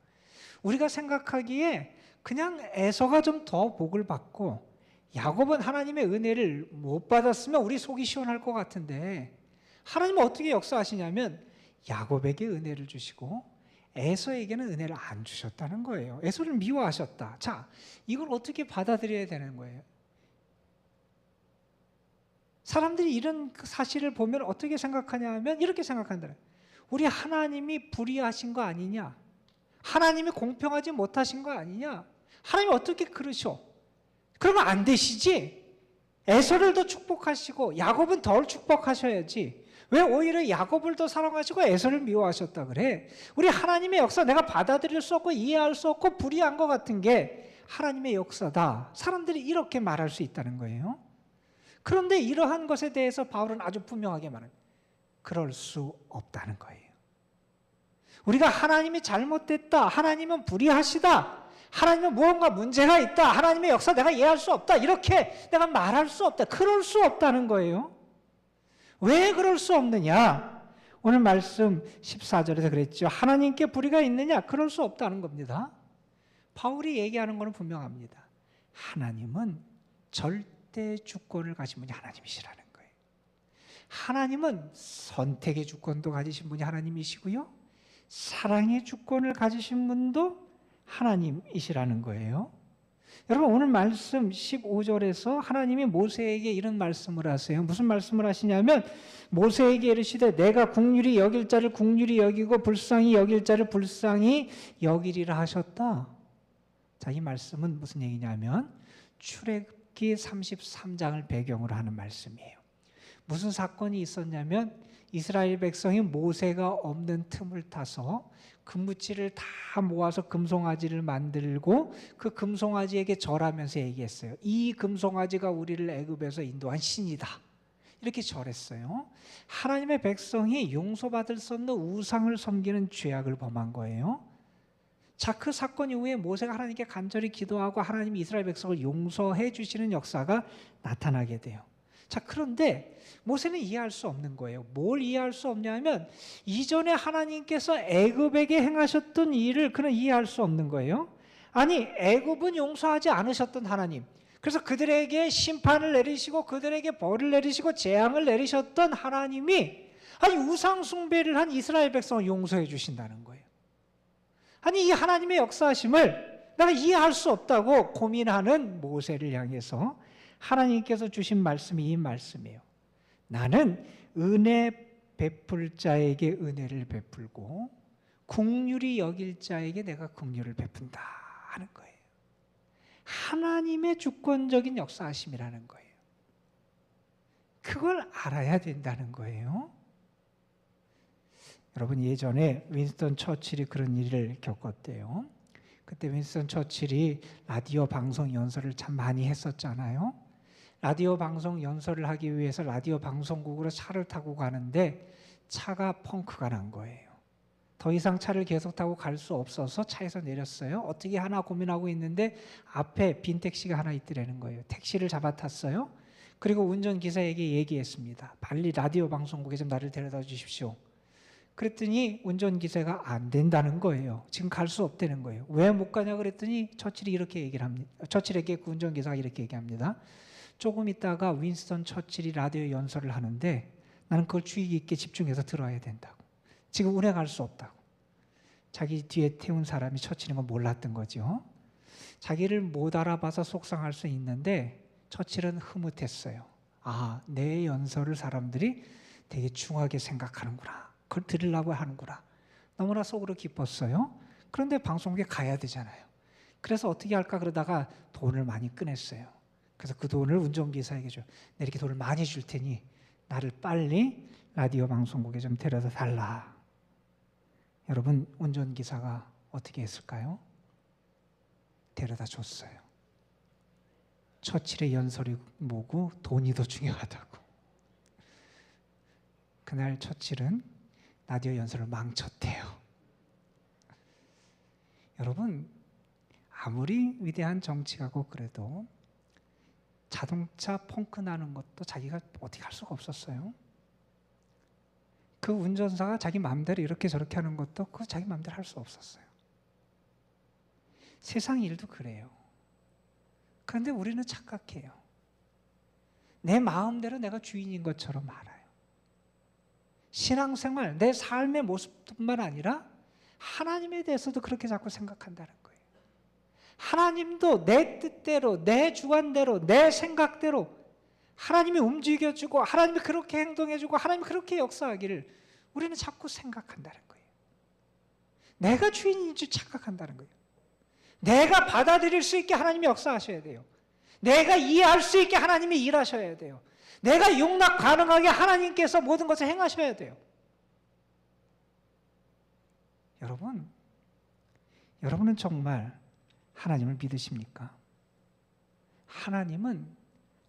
우리가 생각하기에 그냥 에서가 좀 더 복을 받고 야곱은 하나님의 은혜를 못 받았으면 우리 속이 시원할 것 같은데 하나님은 어떻게 역사하시냐면 야곱에게 은혜를 주시고 에서에게는 은혜를 안 주셨다는 거예요. 에서를 미워하셨다. 자, 이걸 어떻게 받아들여야 되는 거예요? 사람들이 이런 사실을 보면 어떻게 생각하냐 하면 이렇게 생각한다. 우리 하나님이 불의하신 거 아니냐? 하나님이 공평하지 못하신 거 아니냐? 하나님이 어떻게 그러셔? 그러면 안 되시지? 에서를 더 축복하시고 야곱은 덜 축복하셔야지. 왜 오히려 야곱을 더 사랑하시고 에서를 미워하셨다 그래? 우리 하나님의 역사 내가 받아들일 수 없고 이해할 수 없고 불의한 것 같은 게 하나님의 역사다. 사람들이 이렇게 말할 수 있다는 거예요. 그런데 이러한 것에 대해서 바울은 아주 분명하게 말합니다. 그럴 수 없다는 거예요. 우리가 하나님이 잘못됐다, 하나님은 불의하시다, 하나님은 무언가 문제가 있다, 하나님의 역사 내가 이해할 수 없다, 이렇게 내가 말할 수 없다. 그럴 수 없다는 거예요. 왜 그럴 수 없느냐? 오늘 말씀 14절에서 그랬죠. 하나님께 불의가 있느냐? 그럴 수 없다는 겁니다. 바울이 얘기하는 것은 분명합니다. 하나님은 절대 주권을 가진 분이 하나님이시라는 거예요. 하나님은 선택의 주권도 가지신 분이 하나님이시고요, 사랑의 주권을 가지신 분도 하나님이시라는 거예요. 여러분, 오늘 말씀 15절에서 하나님이 모세에게 이런 말씀을 하세요. 무슨 말씀을 하시냐면 모세에게 이르시되 내가 긍휼히 여길 자를 긍휼히 여기고 불쌍히 여길 자를 불쌍히 여기리라 하셨다. 자, 이 말씀은 무슨 얘기냐면 출애굽기 33장을 배경으로 하는 말씀이에요. 무슨 사건이 있었냐면 이스라엘 백성이 모세가 없는 틈을 타서 금붙이를 다 모아서 금송아지를 만들고 그 금송아지에게 절하면서 얘기했어요. 이 금송아지가 우리를 애굽에서 인도한 신이다. 이렇게 절했어요. 하나님의 백성이 용서받을 수 없는 우상을 섬기는 죄악을 범한 거예요. 자, 그 사건 이후에 모세가 하나님께 간절히 기도하고 하나님이 이스라엘 백성을 용서해 주시는 역사가 나타나게 돼요. 자, 그런데 모세는 이해할 수 없는 거예요. 뭘 이해할 수 없냐면 이전에 하나님께서 애굽에게 행하셨던 일을 그는 이해할 수 없는 거예요. 아니, 애굽은 용서하지 않으셨던 하나님, 그래서 그들에게 심판을 내리시고 그들에게 벌을 내리시고 재앙을 내리셨던 하나님이 아니 우상 숭배를 한 이스라엘 백성을 용서해 주신다는 거예요. 아니, 이 하나님의 역사하심을 내가 이해할 수 없다고 고민하는 모세를 향해서 하나님께서 주신 말씀이 이 말씀이에요. 나는 은혜 베풀 자에게 은혜를 베풀고 긍휼히 여길 자에게 내가 긍휼을 베푼다 하는 거예요. 하나님의 주권적인 역사하심이라는 거예요. 그걸 알아야 된다는 거예요. 여러분, 예전에 윈스턴 처칠이 그런 일을 겪었대요. 그때 윈스턴 처칠이 라디오 방송 연설을 참 많이 했었잖아요. 라디오 방송 연설을 하기 위해서 라디오 방송국으로 차를 타고 가는데 차가 펑크가 난 거예요. 더 이상 차를 계속 타고 갈 수 없어서 차에서 내렸어요. 어떻게 하나 고민하고 있는데 앞에 빈 택시가 하나 있더라는 거예요. 택시를 잡아 탔어요. 그리고 운전기사에게 얘기했습니다. 빨리 라디오 방송국에 좀 나를 데려다 주십시오. 그랬더니 운전기사가 안 된다는 거예요. 지금 갈 수 없다는 거예요. 왜 못 가냐 그랬더니 처칠이 이렇게 얘기를 합니다. 처칠에게 그 운전기사가 이렇게 얘기합니다. 조금 있다가 윈스턴 처칠이 라디오 연설을 하는데 나는 그걸 주의 깊게 집중해서 들어야 된다고. 지금 운행할 수 없다고. 자기 뒤에 태운 사람이 처칠인 건 몰랐던 거죠. 자기를 못 알아봐서 속상할 수 있는데 처칠은 흐뭇했어요. 아, 내 연설을 사람들이 되게 중하게 생각하는구나. 그걸 들으려고 하는구나. 너무나 속으로 기뻤어요. 그런데 방송국에 가야 되잖아요. 그래서 어떻게 할까 그러다가 돈을 많이 꺼냈어요. 그래서 그 돈을 운전기사에게 줘. 내가 이렇게 돈을 많이 줄 테니 나를 빨리 라디오 방송국에 좀 데려다 달라. 여러분, 운전기사가 어떻게 했을까요? 데려다 줬어요. 처칠의 연설이 뭐고 돈이 더 중요하다고. 그날 처칠은 라디오 연설을 망쳤대요. 여러분, 아무리 위대한 정치가고 그래도 자동차 펑크 나는 것도 자기가 어떻게 할 수가 없었어요. 그 운전사가 자기 마음대로 이렇게 저렇게 하는 것도 그 자기 마음대로 할 수 없었어요. 세상 일도 그래요. 그런데 우리는 착각해요. 내 마음대로 내가 주인인 것처럼 알아요. 신앙생활, 내 삶의 모습뿐만 아니라 하나님에 대해서도 그렇게 자꾸 생각한다는 거예요. 하나님도 내 뜻대로, 내 주관대로, 내 생각대로 하나님이 움직여주고 하나님이 그렇게 행동해주고 하나님이 그렇게 역사하기를 우리는 자꾸 생각한다는 거예요. 내가 주인인 줄 착각한다는 거예요. 내가 받아들일 수 있게 하나님이 역사하셔야 돼요. 내가 이해할 수 있게 하나님이 일하셔야 돼요. 내가 용납 가능하게 하나님께서 모든 것을 행하셔야 돼요. 여러분은 정말 하나님을 믿으십니까? 하나님은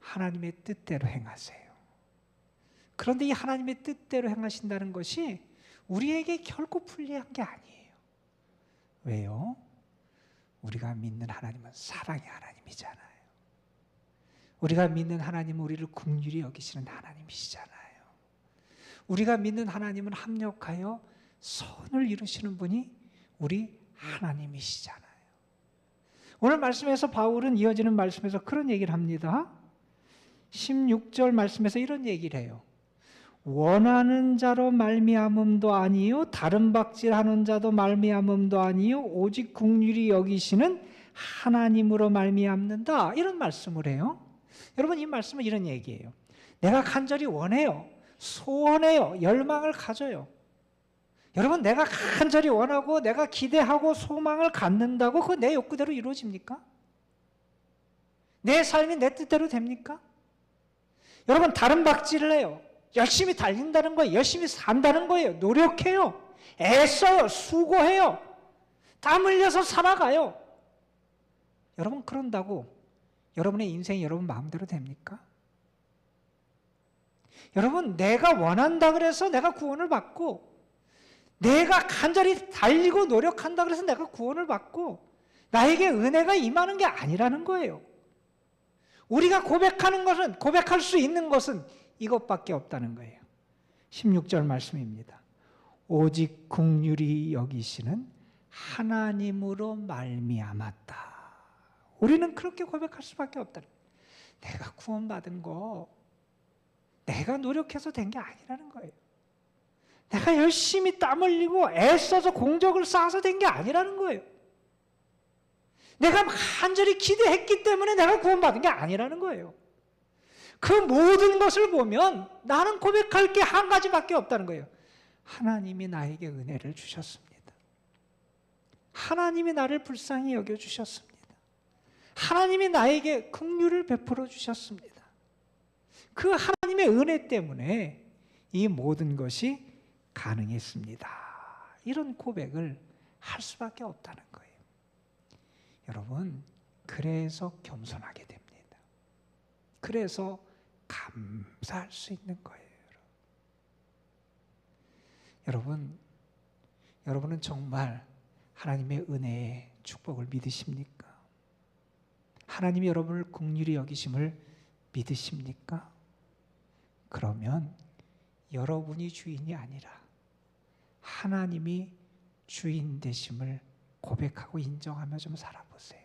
하나님의 뜻대로 행하세요. 그런데 이 하나님의 뜻대로 행하신다는 것이 우리에게 결코 불리한 게 아니에요. 왜요? 우리가 믿는 하나님은 사랑의 하나님이잖아요. 우리가 믿는 하나님은 우리를 긍휼히 여기시는 하나님이시잖아요. 우리가 믿는 하나님은 합력하여 선을 이루시는 분이 우리 하나님이시잖아요. 오늘 말씀에서 바울은 이어지는 말씀에서 그런 얘기를 합니다. 16절 말씀에서 이런 얘기를 해요. 원하는 자로 말미암음도 아니요 다른 박질하는 자도 말미암음도 아니요 오직 긍휼히 여기시는 하나님으로 말미암는다. 이런 말씀을 해요. 여러분, 이 말씀은 이런 얘기예요. 내가 간절히 원해요. 소원해요. 열망을 가져요. 여러분, 내가 간절히 원하고 내가 기대하고 소망을 갖는다고 그거 내 욕구대로 이루어집니까? 내 삶이 내 뜻대로 됩니까? 여러분, 다른 박질을 해요. 열심히 달린다는 거예요. 열심히 산다는 거예요. 노력해요. 애써요. 수고해요. 땀 흘려서 살아가요. 여러분, 그런다고 여러분의 인생이 여러분 마음대로 됩니까? 여러분, 내가 원한다 그래서 내가 구원을 받고, 내가 간절히 달리고 노력한다 그래서 내가 구원을 받고 나에게 은혜가 임하는 게 아니라는 거예요. 우리가 고백하는 것은, 고백할 수 있는 것은 이것밖에 없다는 거예요. 16절 말씀입니다. 오직 긍휼히 여기시는 하나님으로 말미암았다. 우리는 그렇게 고백할 수밖에 없다는 거예요. 내가 구원받은 거 내가 노력해서 된 게 아니라는 거예요. 내가 열심히 땀 흘리고 애써서 공적을 쌓아서 된 게 아니라는 거예요. 내가 간절히 기대했기 때문에 내가 구원받은 게 아니라는 거예요. 그 모든 것을 보면 나는 고백할 게 한 가지밖에 없다는 거예요. 하나님이 나에게 은혜를 주셨습니다. 하나님이 나를 불쌍히 여겨주셨습니다. 하나님이 나에게 긍휼을 베풀어 주셨습니다. 그 하나님의 은혜 때문에 이 모든 것이 가능했습니다. 이런 고백을 할 수밖에 없다는 거예요. 여러분, 그래서 겸손하게 됩니다. 그래서 감사할 수 있는 거예요. 여러분은 정말 하나님의 은혜의 축복을 믿으십니까? 하나님이 여러분을 긍휼히 여기심을 믿으십니까? 그러면 여러분이 주인이 아니라 하나님이 주인 되심을 고백하고 인정하며 좀 살아보세요.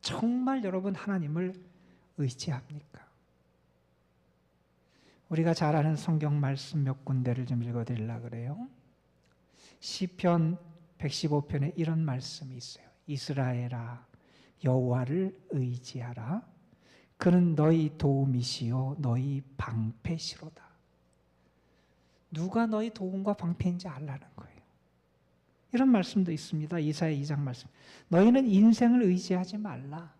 정말 여러분 하나님을 의지합니까? 우리가 잘 아는 성경 말씀 몇 군데를 좀 읽어드리려고 그래요. 시편 115편에 이런 말씀이 있어요. 이스라엘아, 여호와를 의지하라. 그는 너희 도움이시요 너희 방패시로다. 누가 너희 도움과 방패인지 알라는 거예요. 이런 말씀도 있습니다. 이사야 2장 말씀. 너희는 인생을 의지하지 말라.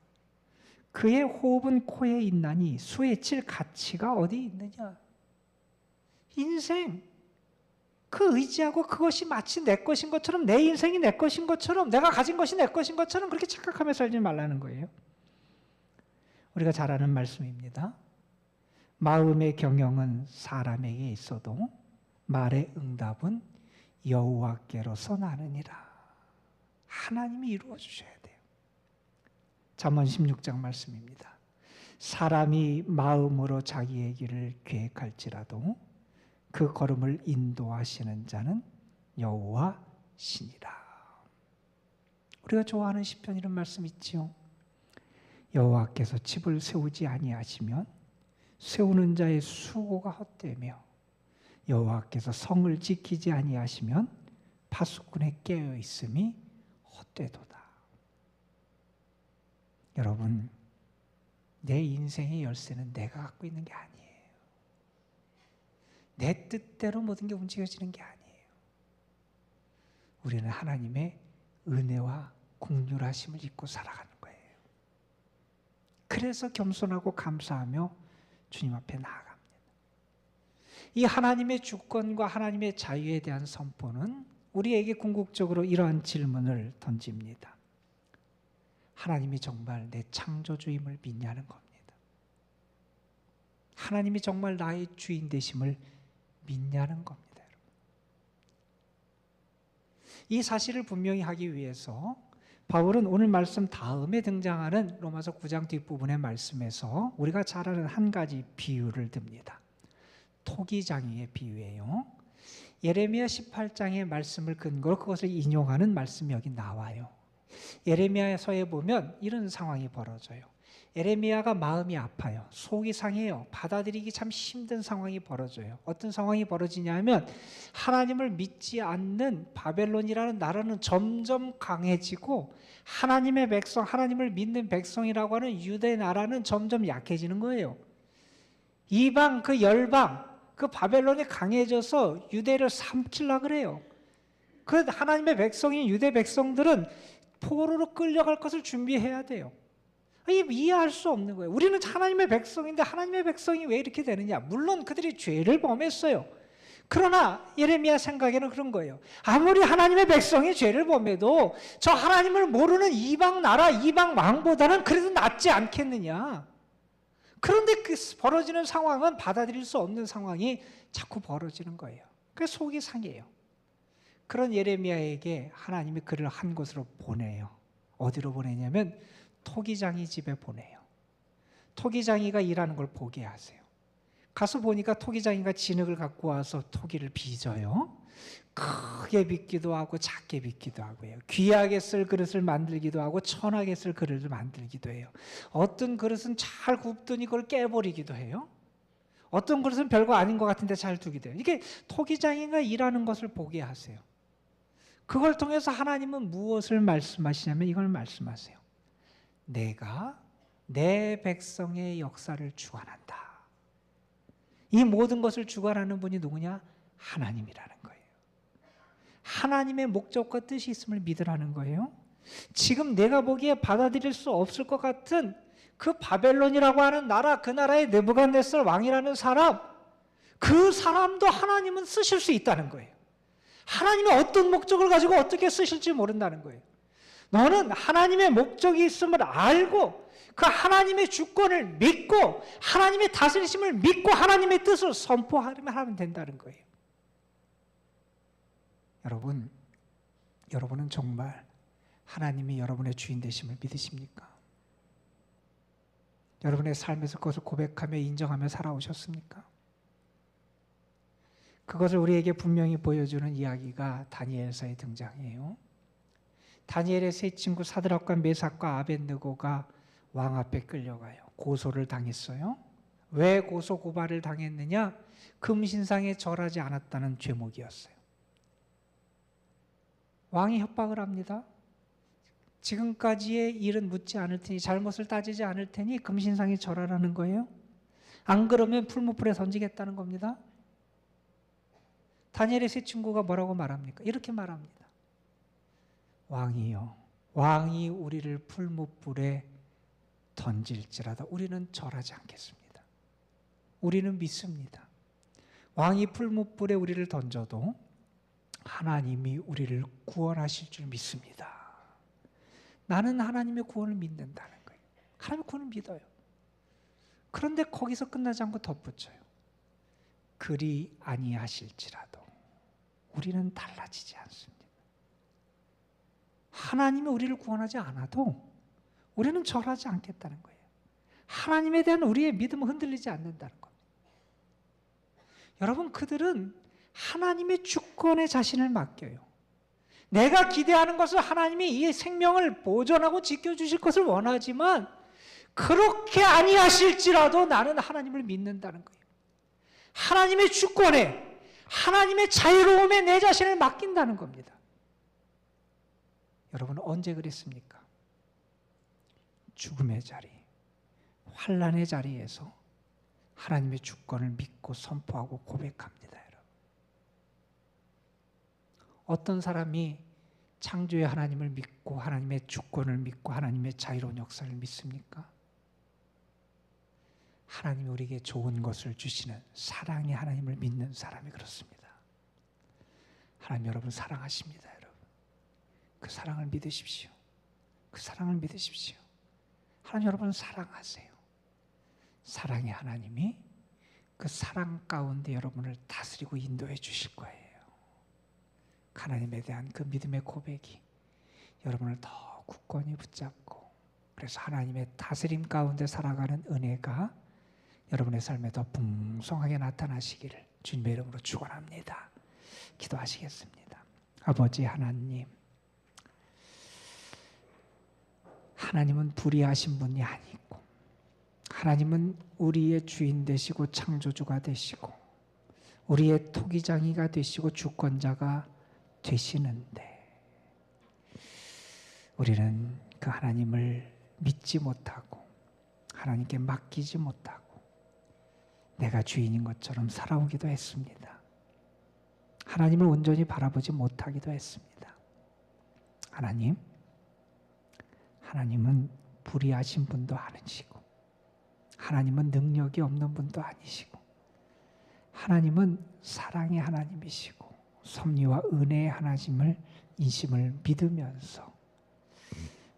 그의 호흡은 코에 있나니 수에 칠 가치가 어디 있느냐. 인생, 그 의지하고 그것이 마치 내 것인 것처럼, 내 인생이 내 것인 것처럼, 내가 가진 것이 내 것인 것처럼 그렇게 착각하며 살지 말라는 거예요. 우리가 잘 아는 말씀입니다. 마음의 경영은 사람에게 있어도 말의 응답은 여호와께로서 나느니라. 하나님이 이루어 주셔야 돼요. 잠언 16장 말씀입니다. 사람이 마음으로 자기의 길을 계획할지라도 그 걸음을 인도하시는 자는 여호와시니라. 우리가 좋아하는 시편 이런 말씀 있지요. 여호와께서 집을 세우지 아니하시면 세우는 자의 수고가 헛되며 여호와께서 성을 지키지 아니하시면 파수꾼의 깨어 있음이 헛되도다. 여러분, 내 인생의 열쇠는 내가 갖고 있는 게 아니에요. 내 뜻대로 모든 게 움직여지는 게 아니에요. 우리는 하나님의 은혜와 긍휼하심을 입고 살아가는 거예요. 그래서 겸손하고 감사하며 주님 앞에 나아갑니다. 이 하나님의 주권과 하나님의 자유에 대한 선포는 우리에게 궁극적으로 이러한 질문을 던집니다. 하나님이 정말 내 창조주임을 믿냐는 겁니다. 하나님이 정말 나의 주인 되심을 믿냐는 겁니다. 이 사실을 분명히 하기 위해서 바울은 오늘 말씀 다음에 등장하는 로마서 9장 뒷부분의 말씀에서 우리가 잘 아는 한 가지 비유를 듭니다. 토기장이의 비유예요. 예레미야 18장의 말씀을 근거로 그것을 인용하는 말씀이 여기 나와요. 예레미야서에 보면 이런 상황이 벌어져요. 예레미야가 마음이 아파요. 속이 상해요. 받아들이기 참 힘든 상황이 벌어져요. 어떤 상황이 벌어지냐면 하나님을 믿지 않는 바벨론이라는 나라는 점점 강해지고 하나님의 백성, 하나님을 믿는 백성이라고 하는 유대 나라는 점점 약해지는 거예요. 이방, 그 열방, 그 바벨론이 강해져서 유대를 삼키려고 그래요. 그 하나님의 백성인 유대 백성들은 포로로 끌려갈 것을 준비해야 돼요. 이해할 수 없는 거예요. 우리는 하나님의 백성인데 하나님의 백성이 왜 이렇게 되느냐? 물론 그들이 죄를 범했어요. 그러나 예레미야 생각에는 그런 거예요. 아무리 하나님의 백성이 죄를 범해도 저 하나님을 모르는 이방 나라, 이방 왕보다는 그래도 낫지 않겠느냐? 그런데 그 벌어지는 상황은 받아들일 수 없는 상황이 자꾸 벌어지는 거예요. 그래서 속이 상해요. 그런 예레미야에게 하나님이 그를 한 곳으로 보내요. 어디로 보내냐면 토기장이 집에 보내요. 토기장이가 일하는 걸 보게 하세요. 가서 보니까 토기장이가 진흙을 갖고 와서 토기를 빚어요. 크게 빚기도 하고 작게 빚기도 하고요. 귀하게 쓸 그릇을 만들기도 하고 천하게 쓸 그릇을 만들기도 해요. 어떤 그릇은 잘 굽더니 그걸 깨버리기도 해요. 어떤 그릇은 별거 아닌 것 같은데 잘 두기도 해요. 이게 토기장이가 일하는 것을 보게 하세요. 그걸 통해서 하나님은 무엇을 말씀하시냐면 이걸 말씀하세요. 내가 내 백성의 역사를 주관한다. 이 모든 것을 주관하는 분이 누구냐? 하나님이라는 거예요. 하나님의 목적과 뜻이 있음을 믿으라는 거예요. 지금 내가 보기에 받아들일 수 없을 것 같은 그 바벨론이라고 하는 나라, 그 나라의 느부갓네살 왕이라는 사람, 그 사람도 하나님은 쓰실 수 있다는 거예요. 하나님이 어떤 목적을 가지고 어떻게 쓰실지 모른다는 거예요. 너는 하나님의 목적이 있음을 알고 그 하나님의 주권을 믿고 하나님의 다스리심을 믿고 하나님의 뜻을 선포하면 된다는 거예요. 여러분은 정말 하나님이 여러분의 주인 되심을 믿으십니까? 여러분의 삶에서 그것을 고백하며 인정하며 살아오셨습니까? 그것을 우리에게 분명히 보여주는 이야기가 다니엘서에 등장해요. 다니엘의 세 친구 사드락과 메삭과 아벳느고가 왕 앞에 끌려가요. 고소를 당했어요. 왜 고소 고발을 당했느냐? 금신상에 절하지 않았다는 죄목이었어요. 왕이 협박을 합니다. 지금까지의 일은 묻지 않을 테니, 잘못을 따지지 않을 테니 금신상에 절하라는 거예요. 안 그러면 풀무불에 던지겠다는 겁니다. 다니엘의 세 친구가 뭐라고 말합니까? 이렇게 말합니다. 왕이요, 왕이 우리를 풀무불에 던질지라도 우리는 절하지 않겠습니다. 우리는 믿습니다. 왕이 풀무불에 우리를 던져도 하나님이 우리를 구원하실 줄 믿습니다. 나는 하나님의 구원을 믿는다는 거예요. 하나님의 구원을 믿어요. 그런데 거기서 끝나지 않고 덧붙여요. 그리 아니하실지라도 우리는 달라지지 않습니다. 하나님이 우리를 구원하지 않아도 우리는 절하지 않겠다는 거예요. 하나님에 대한 우리의 믿음은 흔들리지 않는다는 겁니다. 여러분, 그들은 하나님의 주권에 자신을 맡겨요. 내가 기대하는 것은 하나님이 이 생명을 보존하고 지켜주실 것을 원하지만 그렇게 아니하실지라도 나는 하나님을 믿는다는 거예요. 하나님의 주권에, 하나님의 자유로움에 내 자신을 맡긴다는 겁니다. 여러분 언제 그랬습니까? 죽음의 자리, 환난의 자리에서 하나님의 주권을 믿고 선포하고 고백합니다. 여러분. 어떤 사람이 창조의 하나님을 믿고 하나님의 주권을 믿고 하나님의 자유로운 역사를 믿습니까? 하나님이 우리에게 좋은 것을 주시는 사랑의 하나님을 믿는 사람이 그렇습니다. 하나님 여러분 사랑하십니다. 여러분. 그 사랑을 믿으십시오. 그 사랑을 믿으십시오. 하나님 여러분 사랑하세요. 사랑의 하나님이 그 사랑 가운데 여러분을 다스리고 인도해 주실 거예요. 하나님에 대한 그 믿음의 고백이 여러분을 더 굳건히 붙잡고 그래서 하나님의 다스림 가운데 살아가는 은혜가 여러분의 삶에 더 풍성하게 나타나시기를 주님의 이름으로 축원합니다. 기도하시겠습니다. 아버지 하나님, 하나님은 불의하신 분이 아니고 하나님은 우리의 주인 되시고 창조주가 되시고 우리의 토기장이가 되시고 주권자가 되시는데 우리는 그 하나님을 믿지 못하고 하나님께 맡기지 못하고 내가 주인인 것처럼 살아오기도 했습니다. 하나님을 온전히 바라보지 못하기도 했습니다. 하나님은 불의하신 분도 아니시고 하나님은 능력이 없는 분도 아니시고 하나님은 사랑의 하나님이시고 섭리와 은혜의 하나님을 인심을 믿으면서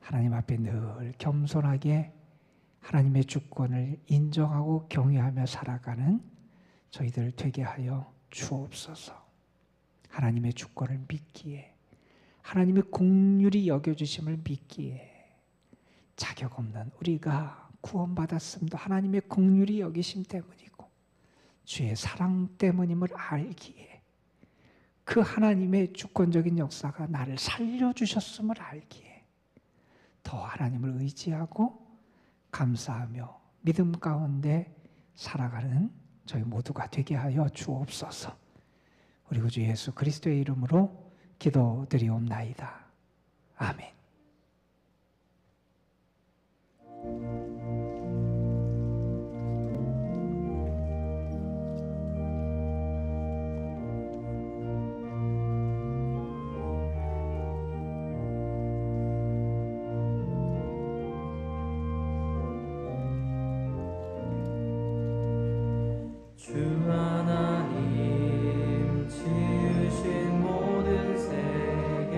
하나님 앞에 늘 겸손하게 하나님의 주권을 인정하고 경외하며 살아가는 저희들 되게 하여 주옵소서. 하나님의 주권을 믿기에 하나님의 긍휼히 여겨주심을 믿기에 자격 없는 우리가 구원받았음도 하나님의 긍휼히 여기심 때문이고 주의 사랑 때문임을 알기에 그 하나님의 주권적인 역사가 나를 살려주셨음을 알기에 더 하나님을 의지하고 감사하며 믿음 가운데 살아가는 저희 모두가 되게 하여 주옵소서. 우리 구주 예수 그리스도의 이름으로 기도드리옵나이다. 아멘. 주 하나님 지으신 모든 세계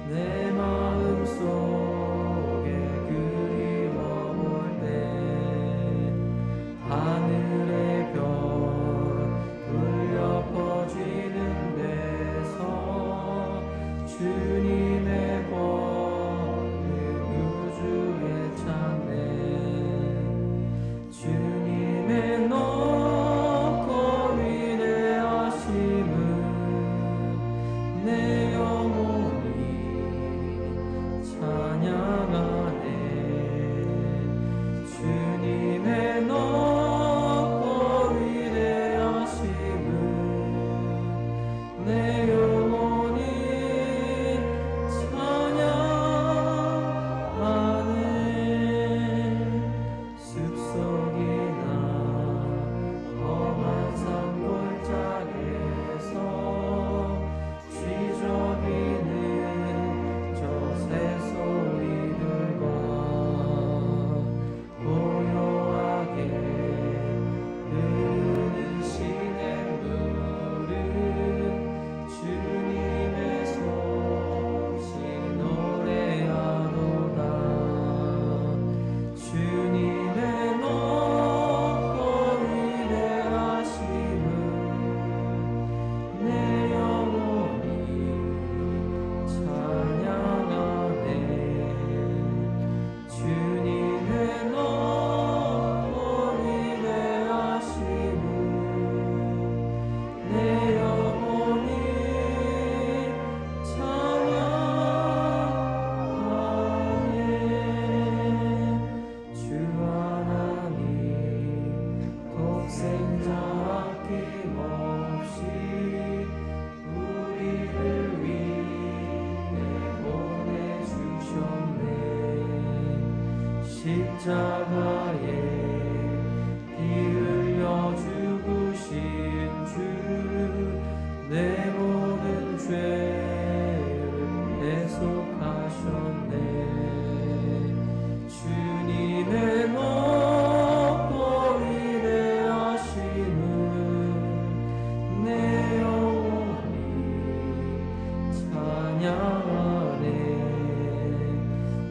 내 마음속에 그리워올 때 하늘의 별 울려 퍼지는 데서 주님의 권능 우주에 찬네 주님의 높고 위대하심을 내 영혼이 찬양하네 주님의 높고 위대하심을 내 영혼이 십자가에 피 흘려 죽으신 주 내 모든 죄를 대속하셨네. 주님의 높고 위대하심을 내 영혼이 찬양하네.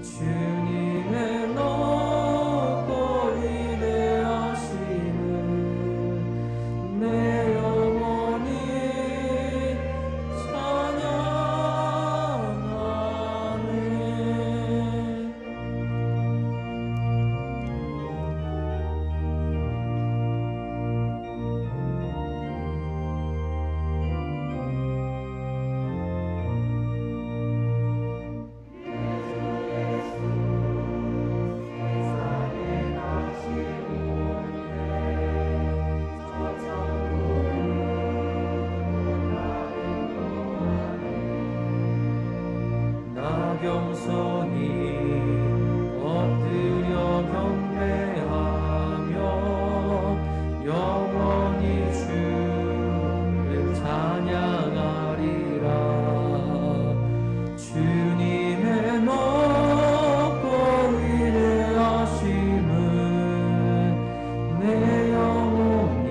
주님의 높고 위대하심을 내 영혼이 찬양하네. 나 겸손히 엎드려 경배하며 영원히 주를 찬양하리라. 주님의 높고 위대하심을 내 영혼이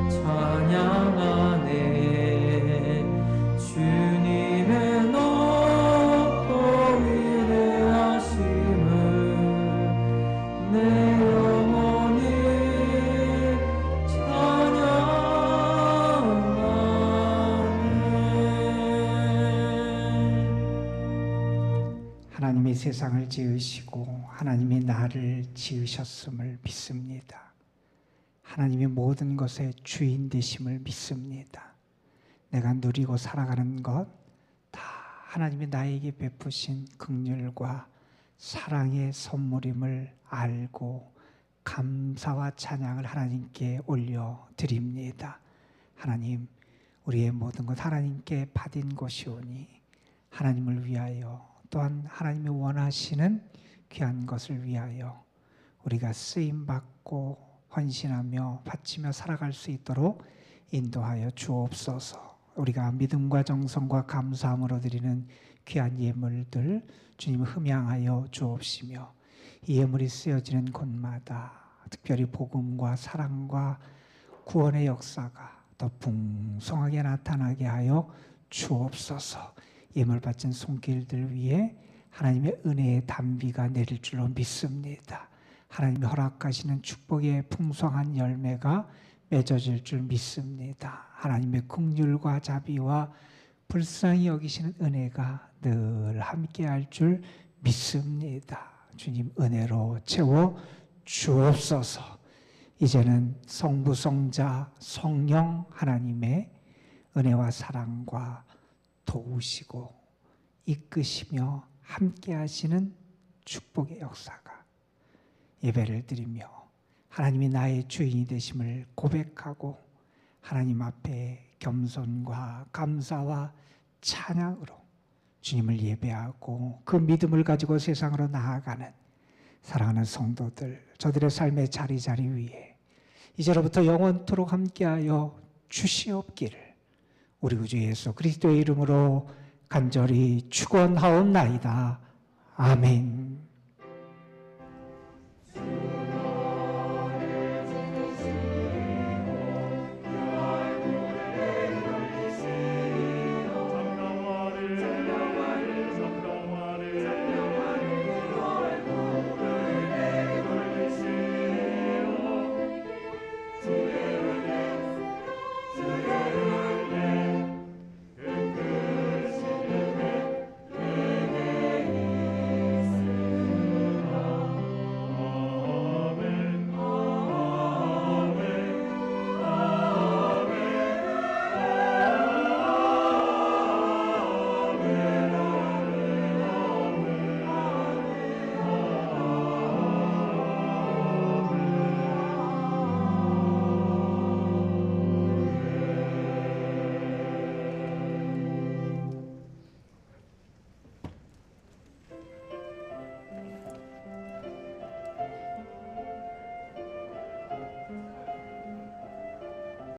찬양하네. 주님의 높고 위대하심을 내 영혼이 찬양하네. 하나님이 세상을 지으시고 하나님이 나를 지으셨음을 믿습니다. 하나님이 모든 것의 주인 되심을 믿습니다. 내가 누리고 살아가는 것 다 하나님이 나에게 베푸신 긍휼과 사랑의 선물임을 알고 감사와 찬양을 하나님께 올려드립니다. 하나님, 우리의 모든 것 하나님께 받은 것이오니 하나님을 위하여 또한 하나님이 원하시는 귀한 것을 위하여 우리가 쓰임받고 헌신하며 바치며 살아갈 수 있도록 인도하여 주옵소서. 우리가 믿음과 정성과 감사함으로 드리는 귀한 예물들 주님 흠양하여 주옵시며 이 예물이 쓰여지는 곳마다 특별히 복음과 사랑과 구원의 역사가 더 풍성하게 나타나게 하여 주옵소서. 예물 바친 손길들 위에 하나님의 은혜의 단비가 내릴 줄로 믿습니다. 하나님이 허락하시는 축복의 풍성한 열매가 맺어질 줄 믿습니다. 하나님의 긍휼과 자비와 불쌍히 여기시는 은혜가 늘 함께할 줄 믿습니다. 주님 은혜로 채워 주옵소서. 이제는 성부, 성자, 성령 하나님의 은혜와 사랑과 도우시고 이끄시며 함께하시는 축복의 역사가 예배를 드리며 하나님이 나의 주인이 되심을 고백하고 하나님 앞에 겸손과 감사와 찬양으로 주님을 예배하고 그 믿음을 가지고 세상으로 나아가는 사랑하는 성도들, 저들의 삶의 자리자리 위에 이제로부터 영원토록 함께하여 주시옵기를 우리 구주 예수 그리스도의 이름으로 간절히 축원하옵나이다. 아멘.